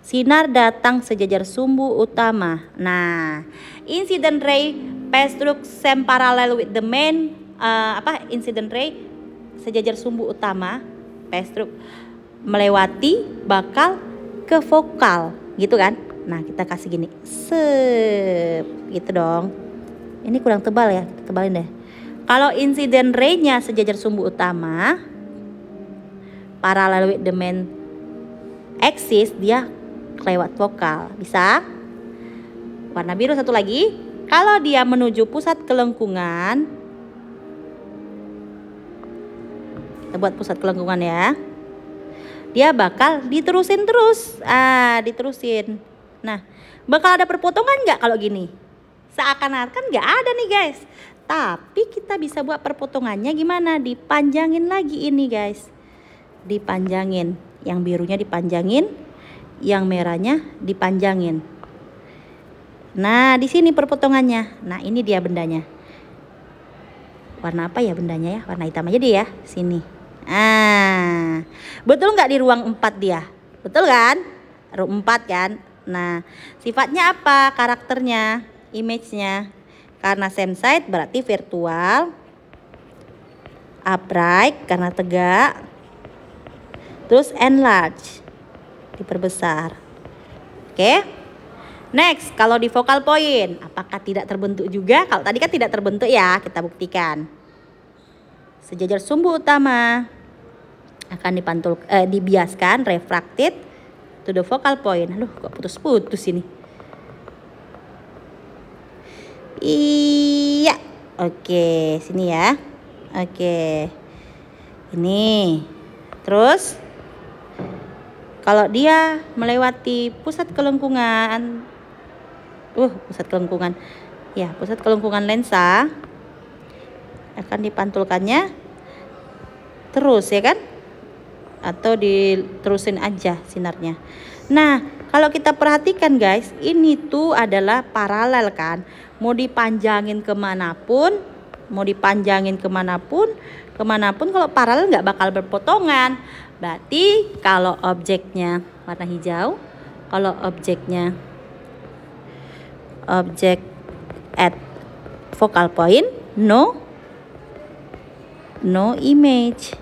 Sinar datang sejajar sumbu utama. Nah, incident ray pass through same parallel with the main incident ray sejajar sumbu utama pass through melewati bakal ke vokal gitu kan. Nah, kita kasih gini. Sep, gitu dong. Ini kurang tebal ya, kita tebalin deh. Kalau incident ray-nya sejajar sumbu utama parallel with the main axis, dia lewat vokal. Bisa? Warna biru satu lagi. Kalau dia menuju pusat kelengkungan, kita buat pusat kelengkungan ya. Dia bakal diterusin terus. Diterusin. Nah, bakal ada perpotongan nggak kalau gini? Seakan-akan nggak ada nih guys. Tapi kita bisa buat perpotongannya gimana? Dipanjangin lagi ini guys. Dipanjangin. Yang birunya dipanjangin. Yang merahnya dipanjangin. Nah, di sini perpotongannya. Nah, ini dia bendanya. Warna apa ya bendanya ya? Warna hitam aja dia ya. Sini. Betul nggak di ruang 4 dia? Betul kan? Ruang 4 kan? Nah, sifatnya apa? Karakternya, image-nya. Karena same side berarti virtual. Upright karena tegak. Terus enlarge, diperbesar. Oke. Next, kalau di focal point, apakah tidak terbentuk juga? Kalau tadi kan tidak terbentuk ya, kita buktikan. Sejajar sumbu utama akan dibiaskan refracted to the focal point. Aduh, kok putus-putus ini. Iya. Oke, sini ya. Oke. Ini. Terus kalau dia melewati pusat kelengkungan, pusat kelengkungan. Ya, pusat kelengkungan lensa akan dipantulkannya terus ya kan? Atau diterusin aja sinarnya. Nah, kalau kita perhatikan guys, ini tuh adalah paralel kan. Mau dipanjangin kemanapun, kalau paralel nggak bakal berpotongan. Berarti kalau objeknya warna hijau, kalau objek at focal point, no image.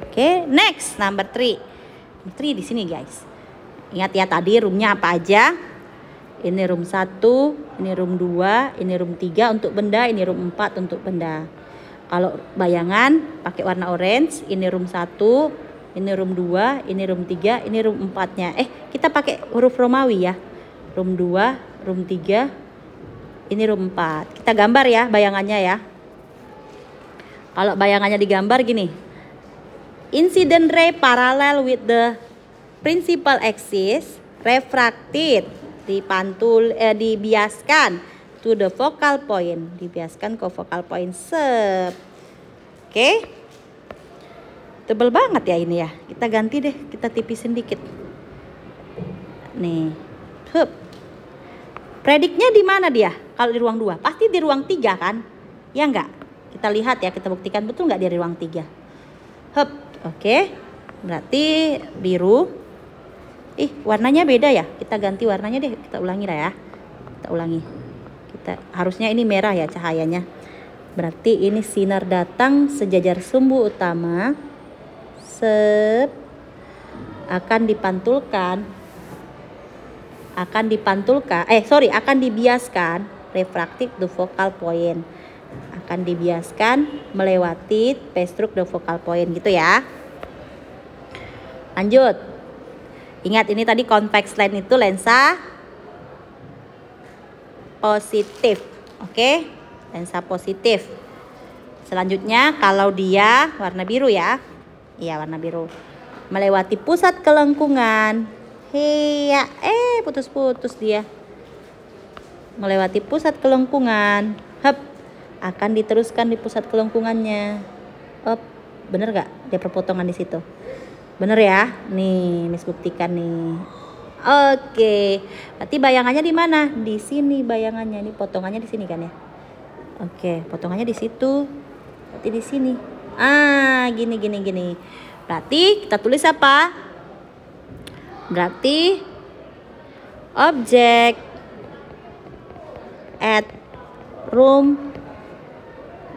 Oke, next number 3. 3 di sini guys. Ingat ya tadi roomnya apa aja? Ini room 1, ini room 2, ini room 3 untuk benda, ini room 4 untuk benda. Kalau bayangan pakai warna orange, ini room 1, ini room 2, ini room 3, ini room 4-nya. Kita pakai huruf Romawi ya. Room 2, room 3, ini room 4. Kita gambar ya bayangannya ya. Kalau bayangannya digambar gini. Incident ray parallel with the principal axis, refracted, dibiaskan to the focal point, dibiaskan ke focal point. Oke. Tebel banget ya ini ya. Kita ganti deh, kita tipisin dikit. Nih. Prediknya di mana dia? Kalau di ruang 2, pasti di ruang 3 kan? Ya enggak? Kita lihat ya, kita buktikan betul enggak di ruang 3. Oke. Berarti biru. Warnanya beda ya. Kita ganti warnanya deh. Kita ulangi lah ya. Kita ulangi. Harusnya ini merah ya cahayanya. Berarti ini sinar datang sejajar sumbu utama. Akan dibiaskan refraktif the focal point. Akan dibiaskan melewati pestruk the focal point gitu ya. Lanjut. Ingat ini tadi convex lens itu lensa positif. Oke? Lensa positif. Selanjutnya kalau dia warna biru ya. Iya, warna biru. Melewati pusat kelengkungan. Putus-putus dia. Melewati pusat kelengkungan. Akan diteruskan di pusat kelengkungannya. Bener gak dia perpotongan di situ? Bener ya? Nih, Miss buktikan nih. Oke. Berarti bayangannya di mana? Di sini bayangannya. Ini potongannya di sini kan ya? Oke, potongannya di situ. Berarti di sini. Gini. Berarti kita tulis apa? Berarti objek at room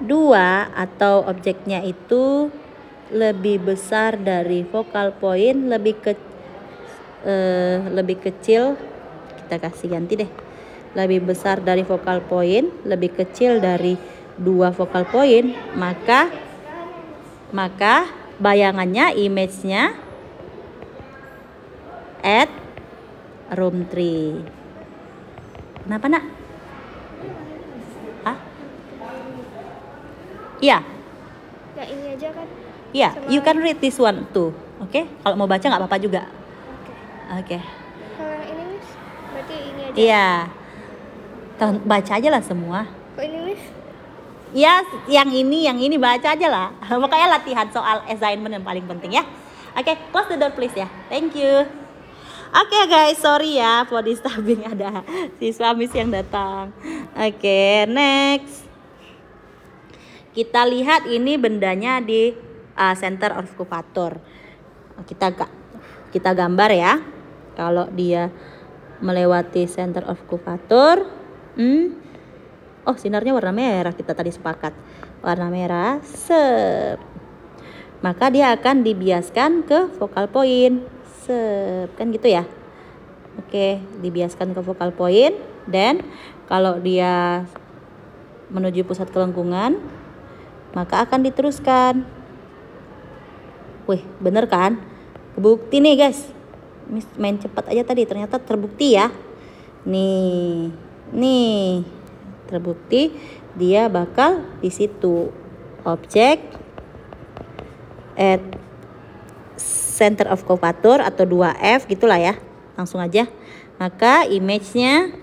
2 atau objeknya itu lebih besar dari focal point, lebih kecil. Kita kasih ganti deh. Lebih besar dari focal point, lebih kecil dari 2 focal point, maka bayangannya, image-nya at room 3. Kenapa nak? Iya. Ya ini aja kan? Iya, you can read this one too. Oke? Kalau mau baca nggak apa-apa juga. Oke. Kalau yang ini Miss, berarti ini aja. Iya. Baca aja lah semua. Kok ini Miss? Ya, yang ini baca aja lah. Makanya latihan soal assignment yang paling penting ya. Oke, close the door please ya. Thank you. Oke guys, sorry ya for disturbing, ada siswa Miss yang datang. Oke, next. Kita lihat ini bendanya di center of curvature. Kita gambar ya. Kalau dia melewati center of curvature, sinarnya warna merah, kita tadi sepakat. Warna merah, maka dia akan dibiaskan ke focal point. Kan gitu ya. Oke, dibiaskan ke focal point. Dan kalau dia menuju pusat kelengkungan, maka akan diteruskan. Wih, bener kan? Bukti nih guys. main cepat aja tadi, ternyata terbukti ya. Nih terbukti dia bakal di situ. Objek at center of curvature atau 2F gitulah ya. Langsung aja. Maka image-nya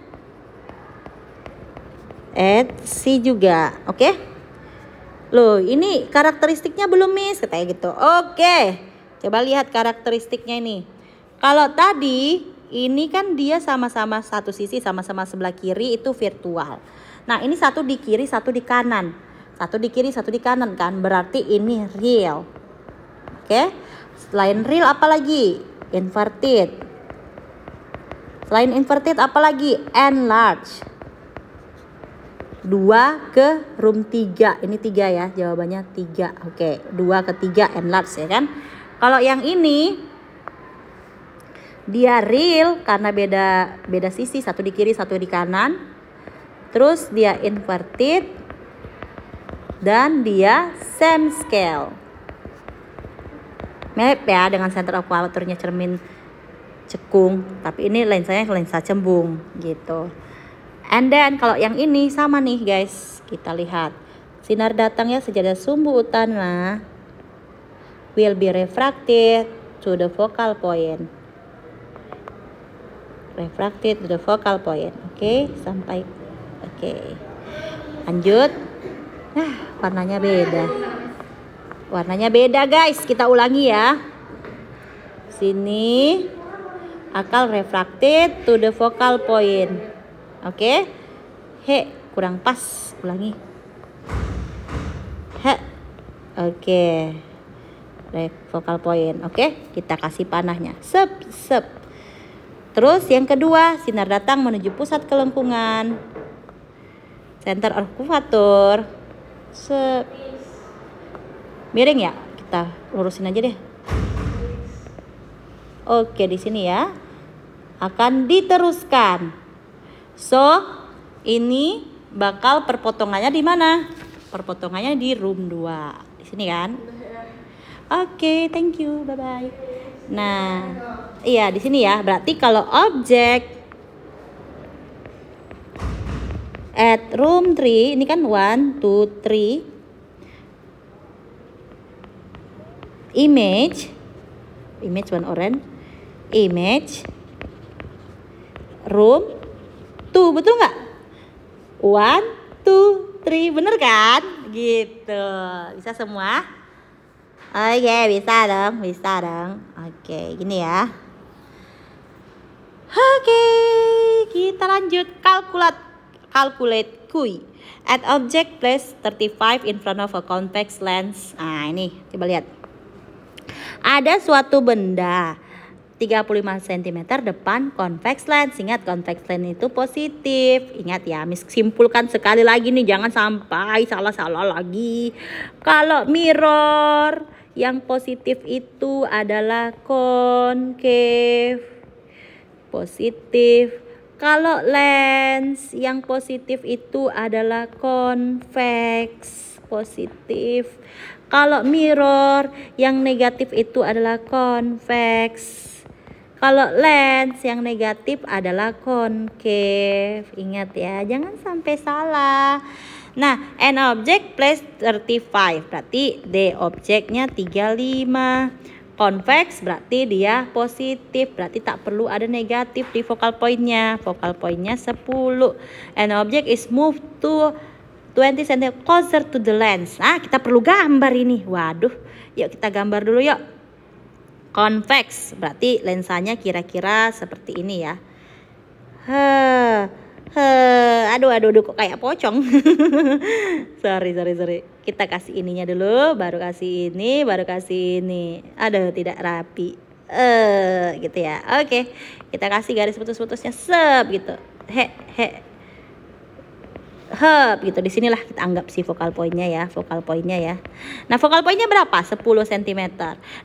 at C juga. Oke? Loh, ini karakteristiknya belum, Miss, katanya gitu. Oke. Coba lihat karakteristiknya ini. Kalau tadi ini kan dia sama-sama satu sisi, sama-sama sebelah kiri itu virtual. Nah, ini satu di kiri, satu di kanan. Satu di kiri, satu di kanan kan. Berarti ini real. Oke. Selain real apa lagi? Inverted. Selain inverted apa lagi? Enlarge. 2 ke room 3. Ini 3 ya, jawabannya 3. Oke, 2 ke 3 enlarge ya kan. Kalau yang ini dia real karena beda sisi, satu di kiri, satu di kanan. Terus dia inverted dan dia same scale. Mirip ya dengan center of curvature-nya cermin cekung, tapi ini lensanya lensa cembung gitu. And then kalau yang ini sama nih guys, kita lihat sinar datang ya sejajar sumbu utara will be refracted to the focal point. Refracted to the focal point. Oke, sampai oke. Lanjut. Nah, warnanya beda. Warnanya beda guys, kita ulangi ya. Sini akal refracted to the focal point. Oke. He, kurang pas. Ulangi. He. Oke. Focal point. Oke, kita kasih panahnya. Sep. Terus yang kedua, sinar datang menuju pusat kelengkungan. Center of curvature. Sep. Miring ya? Kita lurusin aja deh. Oke, di sini ya. Akan diteruskan. So, ini bakal perpotongannya di mana? Perpotongannya di room 2. Di sini kan? Oke, thank you. Bye bye. Nah, iya di sini ya. Berarti kalau objek at room 3 ini kan 1 2 3 image one orange, image room 2, betul nggak? 1 2 3, bener kan? Gitu, bisa semua? Oke, bisa dong. Oke, gini ya. Oke, kita lanjut. Calculate QI at object place 35 in front of a convex lens. Nah, ini coba lihat. Ada suatu benda 35 cm depan convex lens. Ingat, convex lens itu positif. Ingat ya, Miss simpulkan sekali lagi nih, jangan sampai salah-salah lagi. Kalau mirror yang positif itu adalah concave, positif. Kalau lens yang positif itu adalah convex, positif. Kalau mirror yang negatif itu adalah convex. Kalau lens yang negatif adalah concave. Ingat ya, jangan sampai salah. Nah, an object place 35. Berarti D objeknya 35. Convex berarti dia positif. Berarti tak perlu ada negatif di focal point-nya. Focal point-nya 10. An object is moved to 20 cm closer to the lens. Nah, kita perlu gambar ini. Waduh, yuk kita gambar dulu yuk. Convex berarti lensanya kira-kira seperti ini ya. Aduh kok kayak pocong. sorry. Kita kasih ininya dulu, baru kasih ini, baru kasih ini. Aduh, tidak rapi. Gitu ya. Oke. Kita kasih garis putus-putusnya sep gitu. Gitu. Di sinilah kita anggap si focal point-nya ya, Nah, focal point-nya berapa? 10 cm.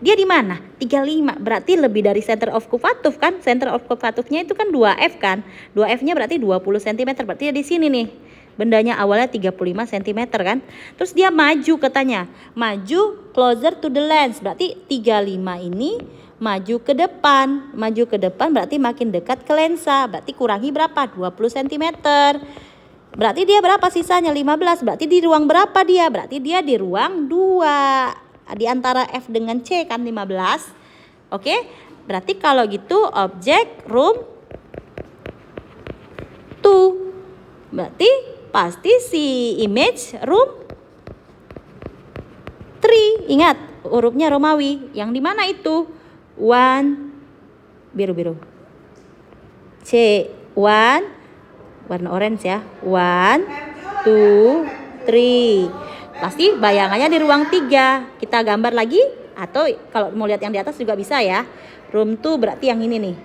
Dia di mana? 35. Berarti lebih dari center of curvature kan? Center of curvature-nya itu kan 2F kan? 2F-nya berarti 20 cm. Berarti dia di sini nih. Bendanya awalnya 35 cm kan? Terus dia maju katanya. Maju closer to the lens. Berarti 35 ini maju ke depan. Maju ke depan berarti makin dekat ke lensa. Berarti kurangi berapa? 20 cm. Berarti dia berapa sisanya? 15. Berarti di ruang berapa dia? Berarti dia di ruang 2. Di antara F dengan C kan 15. Oke? Berarti kalau gitu objek room 2. Berarti pasti si image room 3. Ingat, hurufnya Romawi. Yang di mana itu? 1 biru-biru. C 1 warna orange ya. 1 2 3. Pasti bayangannya di ruang 3. Kita gambar lagi atau kalau mau lihat yang di atas juga bisa ya. Room 2 berarti yang ini nih.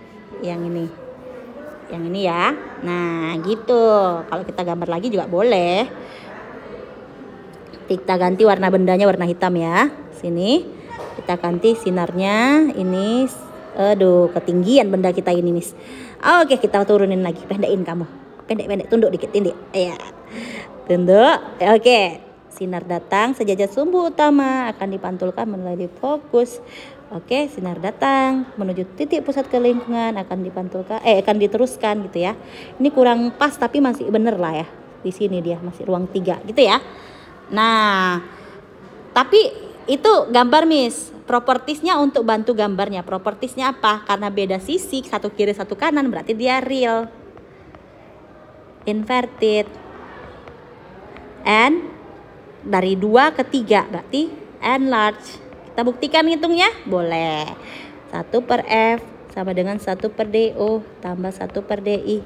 Yang ini. Yang ini ya. Nah, gitu. Kalau kita gambar lagi juga boleh. Kita ganti warna bendanya warna hitam ya. Sini. Kita ganti sinarnya. Ini aduh, ketinggian benda kita ini, Miss. Oke, kita turunin lagi. Pendekin kamu. Pendek-pendek, tunduk dikit, tunduk. Ya. Tunduk. Oke. Sinar datang, sejajar sumbu utama akan dipantulkan melalui fokus. Oke, sinar datang menuju titik pusat kelingkungan akan dipantulkan, akan diteruskan gitu ya. Ini kurang pas tapi masih bener lah ya. Di sini dia masih ruang 3 gitu ya. Nah, tapi itu gambar Miss. Propertiesnya untuk bantu gambarnya. Propertiesnya apa? Karena beda sisi, satu kiri satu kanan, berarti dia real. Inverted. And dari 2 ke 3 berarti enlarge. Kita buktikan ngitungnya? Boleh. 1 per F sama dengan 1 per DO tambah 1 per DI.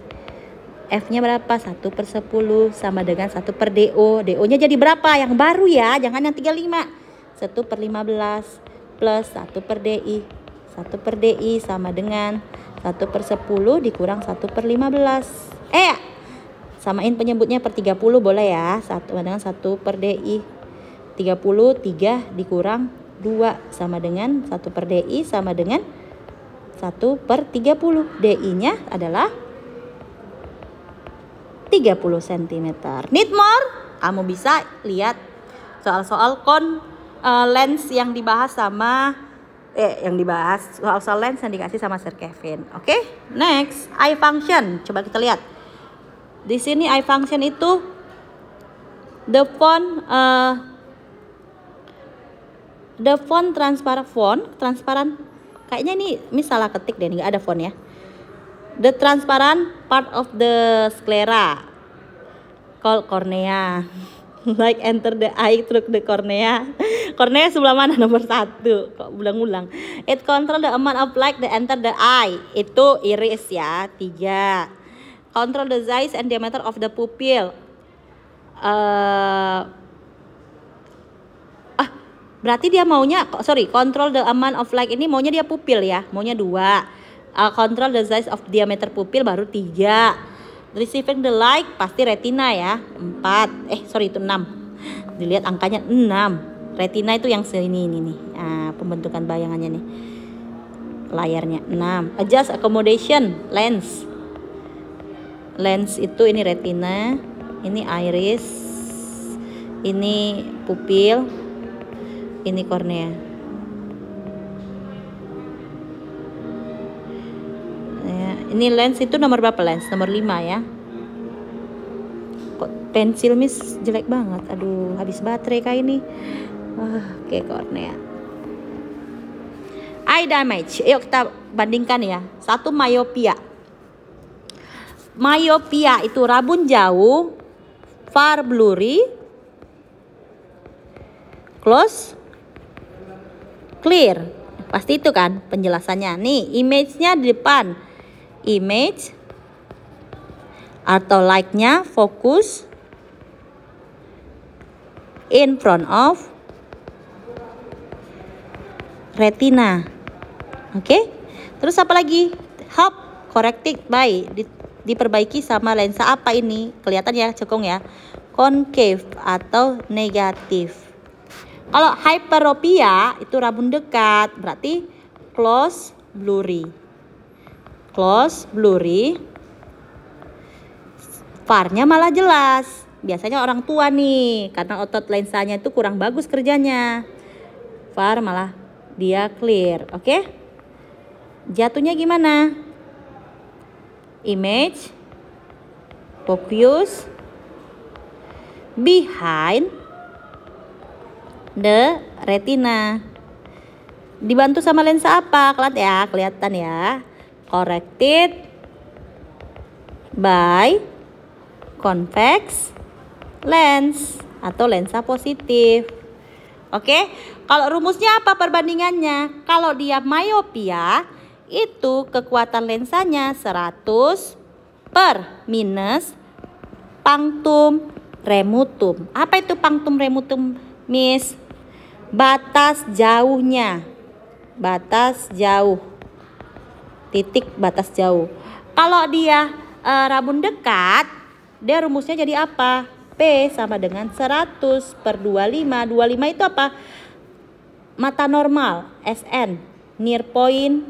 F-nya berapa? 1 per 10 sama dengan 1 per DO. DO-nya jadi berapa? Yang baru ya, jangan yang 35. 1 per 15 plus 1 per DI. 1 per DI sama dengan 1 per 10 dikurang 1 per 15. Samain penyebutnya per 30 boleh ya. 1 dengan 1 per DI. 30, 3 dikurang 2 sama dengan 1 per DI sama dengan 1 per 30. DI-nya adalah 30 cm. Need more? Kamu bisa lihat soal-soal lens yang dibahas sama soal-soal lens yang dikasih sama Sir Kevin. Oke? Next, eye function. Coba kita lihat. Di sini eye function itu the font transparan. Kayaknya ini salah ketik deh, nggak ada font ya. The transparent part of the sclera called cornea. Like enter the eye through the cornea. Cornea sebelah mana? Nomor 1. Kok ulang-ulang. It control the amount of light that enter the eye. Itu iris ya. 3. Control the size and diameter of the pupil. Berarti dia maunya, control the amount of light ini maunya dia pupil ya. Maunya 2. Control the size of diameter pupil baru 3. Receiving the light pasti retina ya. 4. Itu 6. Dilihat angkanya 6. Retina itu yang sini nih. Pembentukan bayangannya nih. Layarnya 6. Adjust accommodation lens. Lens itu ini retina, ini iris, ini pupil, ini kornea. Ya, ini lens itu nomor berapa lens? Nomor 5 ya. Kok pensil Miss jelek banget. Aduh, habis baterai kayak ini. Oke, kornea. Eye damage. Yuk kita bandingkan ya. 1 myopia. Myopia itu rabun jauh, far blurry, close clear. Pasti itu kan penjelasannya. Nih, image-nya di depan. Image atau light-nya fokus in front of retina. Oke? Terus apa lagi? Help corrected by diperbaiki sama lensa apa ini? Kelihatan ya, cekung ya. Concave atau negatif. Kalau hyperopia itu rabun dekat, berarti close blurry. Close blurry. Farnya malah jelas. Biasanya orang tua nih, karena otot lensanya itu kurang bagus kerjanya. Far malah dia clear, oke? Jatuhnya gimana? Image focus behind the retina. Dibantu sama lensa apa? Kelihatan ya. Corrected by convex lens atau lensa positif. Oke, kalau rumusnya apa perbandingannya? Kalau dia myopia, itu kekuatan lensanya 100 per minus punctum remutum. Apa itu punctum remutum, Miss? Batas jauhnya. Batas jauh. Titik batas jauh. Kalau dia rabun dekat, dia rumusnya jadi apa? P sama dengan 100 per 25. 25 itu apa? Mata normal, SN. Near point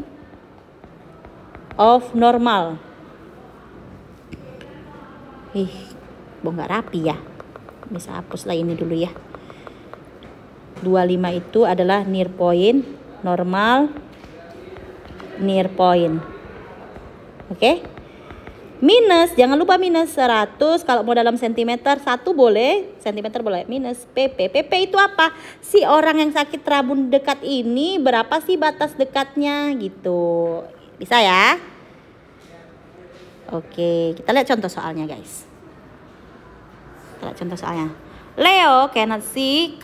of normal. Nggak rapi ya. Bisa hapuslah ini dulu ya. 25 itu adalah near point, normal, near point. Oke? Minus, jangan lupa minus 100. Kalau mau dalam sentimeter, 1 boleh, sentimeter boleh. Minus PP. PP itu apa? Si orang yang sakit rabun dekat ini berapa sih batas dekatnya gitu. Bisa ya? Oke, kita lihat contoh soalnya, guys. Kita lihat contoh soalnya. Leo can see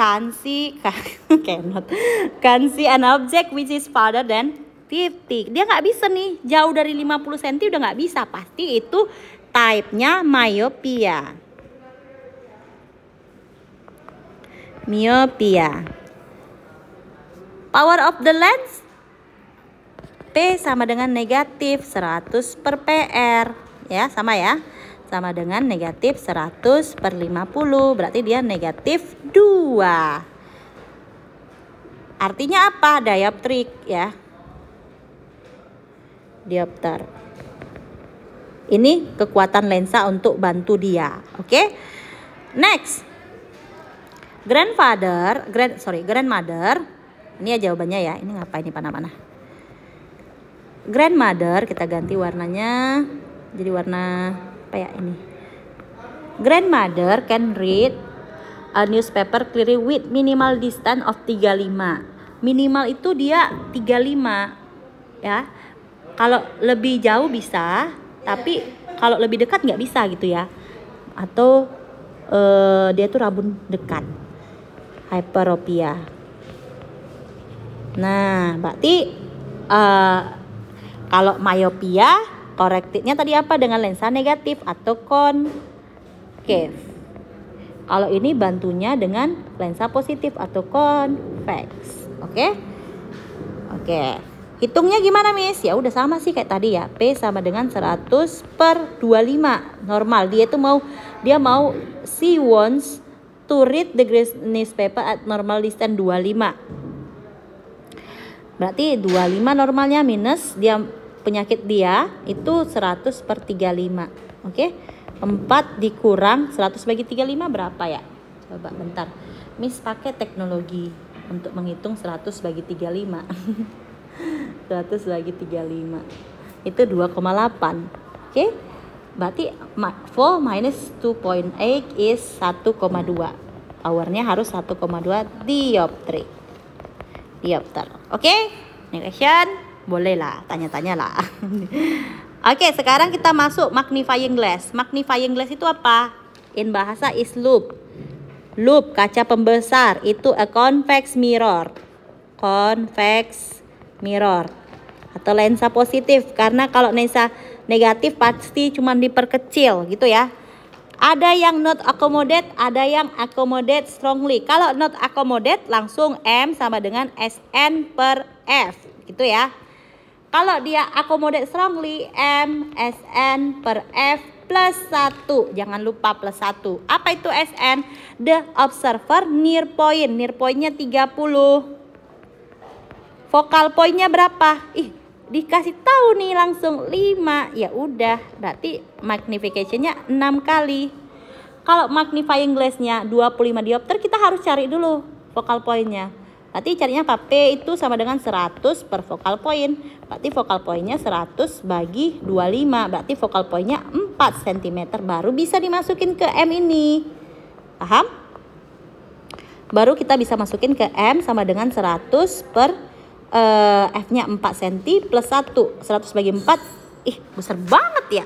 an object which is farther than 50. Dia nggak bisa nih, jauh dari 50 cm udah nggak bisa. Pasti itu type-nya myopia. Myopia. Power of the lens P sama dengan negatif 100 per PR. Ya, sama ya. Sama dengan negatif 100 per 50. Berarti dia negatif 2. Artinya apa? Dioptrik ya. Diopter. Ini kekuatan lensa untuk bantu dia. Oke. Next. Grandmother. Ini ya jawabannya ya. Ini ngapain ini panah-panah? Grandmother kita ganti warnanya. Jadi warna apa ya ini? Grandmother can read a newspaper clearly with minimal distance of 35. Minimal itu dia 35 ya. Kalau lebih jauh bisa, tapi kalau lebih dekat nggak bisa gitu ya. Atau dia tuh rabun dekat. Hyperopia. Nah, berarti kalau myopia corrected-nya tadi apa? Dengan lensa negatif atau concave. Kalau ini bantunya dengan lensa positif atau convex. Oke? Hitungnya gimana, Miss? Ya udah sama sih kayak tadi ya. P sama dengan 100 per 25. Normal. Dia mau she wants to read the newspaper at normal distance 25. Berarti 25 normalnya minus dia penyakit dia itu 100 per 35. Oke? 4 dikurang 100 bagi 35 berapa ya? Coba bentar. Miss pakai teknologi untuk menghitung 100 bagi 35. 100 bagi 35. Itu 2,8. Oke? Berarti 4 minus 2.8 is 1,2. Powernya harus 1,2 dioptrik. Diopter. Oke? Next question. Boleh lah, tanya-tanya lah. Oke, sekarang kita masuk magnifying glass. Magnifying glass itu apa? In bahasa is loop. Loop, kaca pembesar. Itu a convex mirror. Convex mirror. Atau lensa positif. Karena kalau lensa negatif pasti cuma diperkecil gitu ya. Ada yang not accommodate, ada yang accommodate strongly. Kalau not accommodate langsung M sama dengan SN per F. Gitu ya. Kalau dia accommodate strongly, M SN per F plus 1. Jangan lupa plus 1. Apa itu SN? The observer near point. Near point-nya 30. Focal point-nya berapa? Dikasih tahu nih langsung 5. Ya udah, berarti magnification-nya 6 kali. Kalau magnifying glass-nya 25 diopter, kita harus cari dulu focal point-nya. Berarti carinya apa? P itu sama dengan 100 per focal point. Berarti focal pointnya 100 bagi 25. Berarti focal pointnya 4 cm. Baru bisa dimasukin ke M ini. Paham? Baru kita bisa masukin ke M sama dengan 100 per F-nya 4 cm plus 1. 100 bagi 4. Ih, besar banget ya.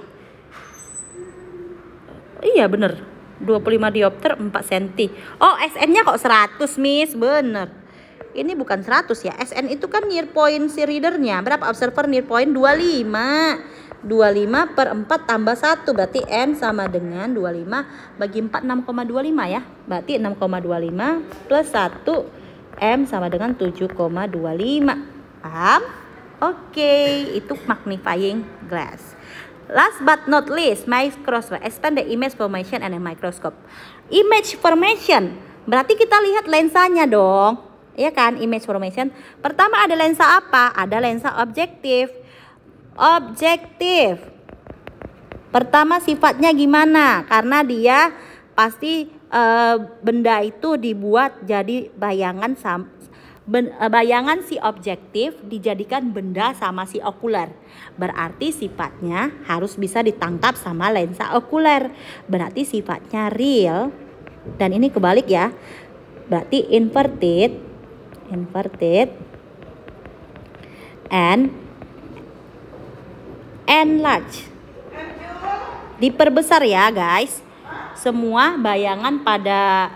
Iya bener. 25 diopter 4 cm. Oh, SN-nya kok 100, Miss. Bener. Ini bukan 100 ya. SN itu kan near point si readernya. Berapa observer near point? 25. 25 per 4 tambah 1. Berarti N sama dengan 25 bagi 4, 6,25 ya. Berarti 6,25 plus 1. M sama dengan 7,25. Paham? Oke, itu magnifying glass. Last but not least, microscope. Expand the image formation and a microscope. Image formation. Berarti kita lihat lensanya dong. Iya kan, image formation. Pertama ada lensa apa? Ada lensa objektif. Objektif. Pertama sifatnya gimana? Karena dia pasti benda itu dibuat jadi bayangan bayangan si objektif dijadikan benda sama si okuler. Berarti sifatnya harus bisa ditangkap sama lensa okuler. Berarti sifatnya real. Dan ini kebalik ya. Berarti inverted and enlarge. Diperbesar ya guys. Semua bayangan pada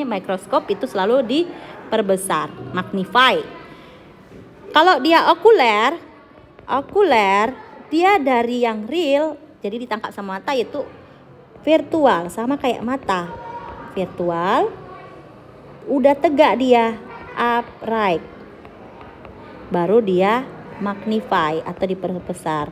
mikroskop itu selalu diperbesar, magnify. Kalau dia okuler dia dari yang real jadi ditangkap sama mata, yaitu virtual, sama kayak mata. Virtual udah tegak dia, upright, baru dia magnify atau diperbesar.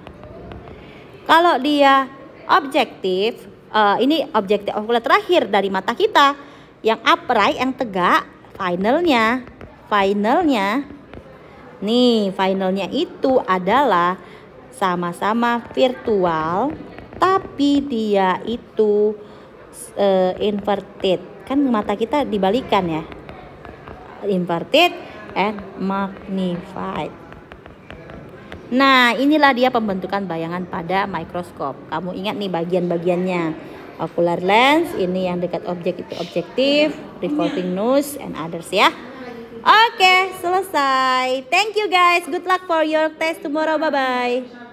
Kalau dia objektif, ini objektif okuler terakhir dari mata kita, yang upright, yang tegak, finalnya nih, finalnya itu adalah sama-sama virtual tapi dia itu inverted. Kan mata kita dibalikan ya, inverted and magnified. Nah, inilah dia pembentukan bayangan pada mikroskop. Kamu ingat nih bagian-bagiannya. Ocular lens, ini yang dekat objek itu objektif, revolving nose and others ya. Oke, selesai. Thank you guys. Good luck for your test tomorrow. Bye-bye.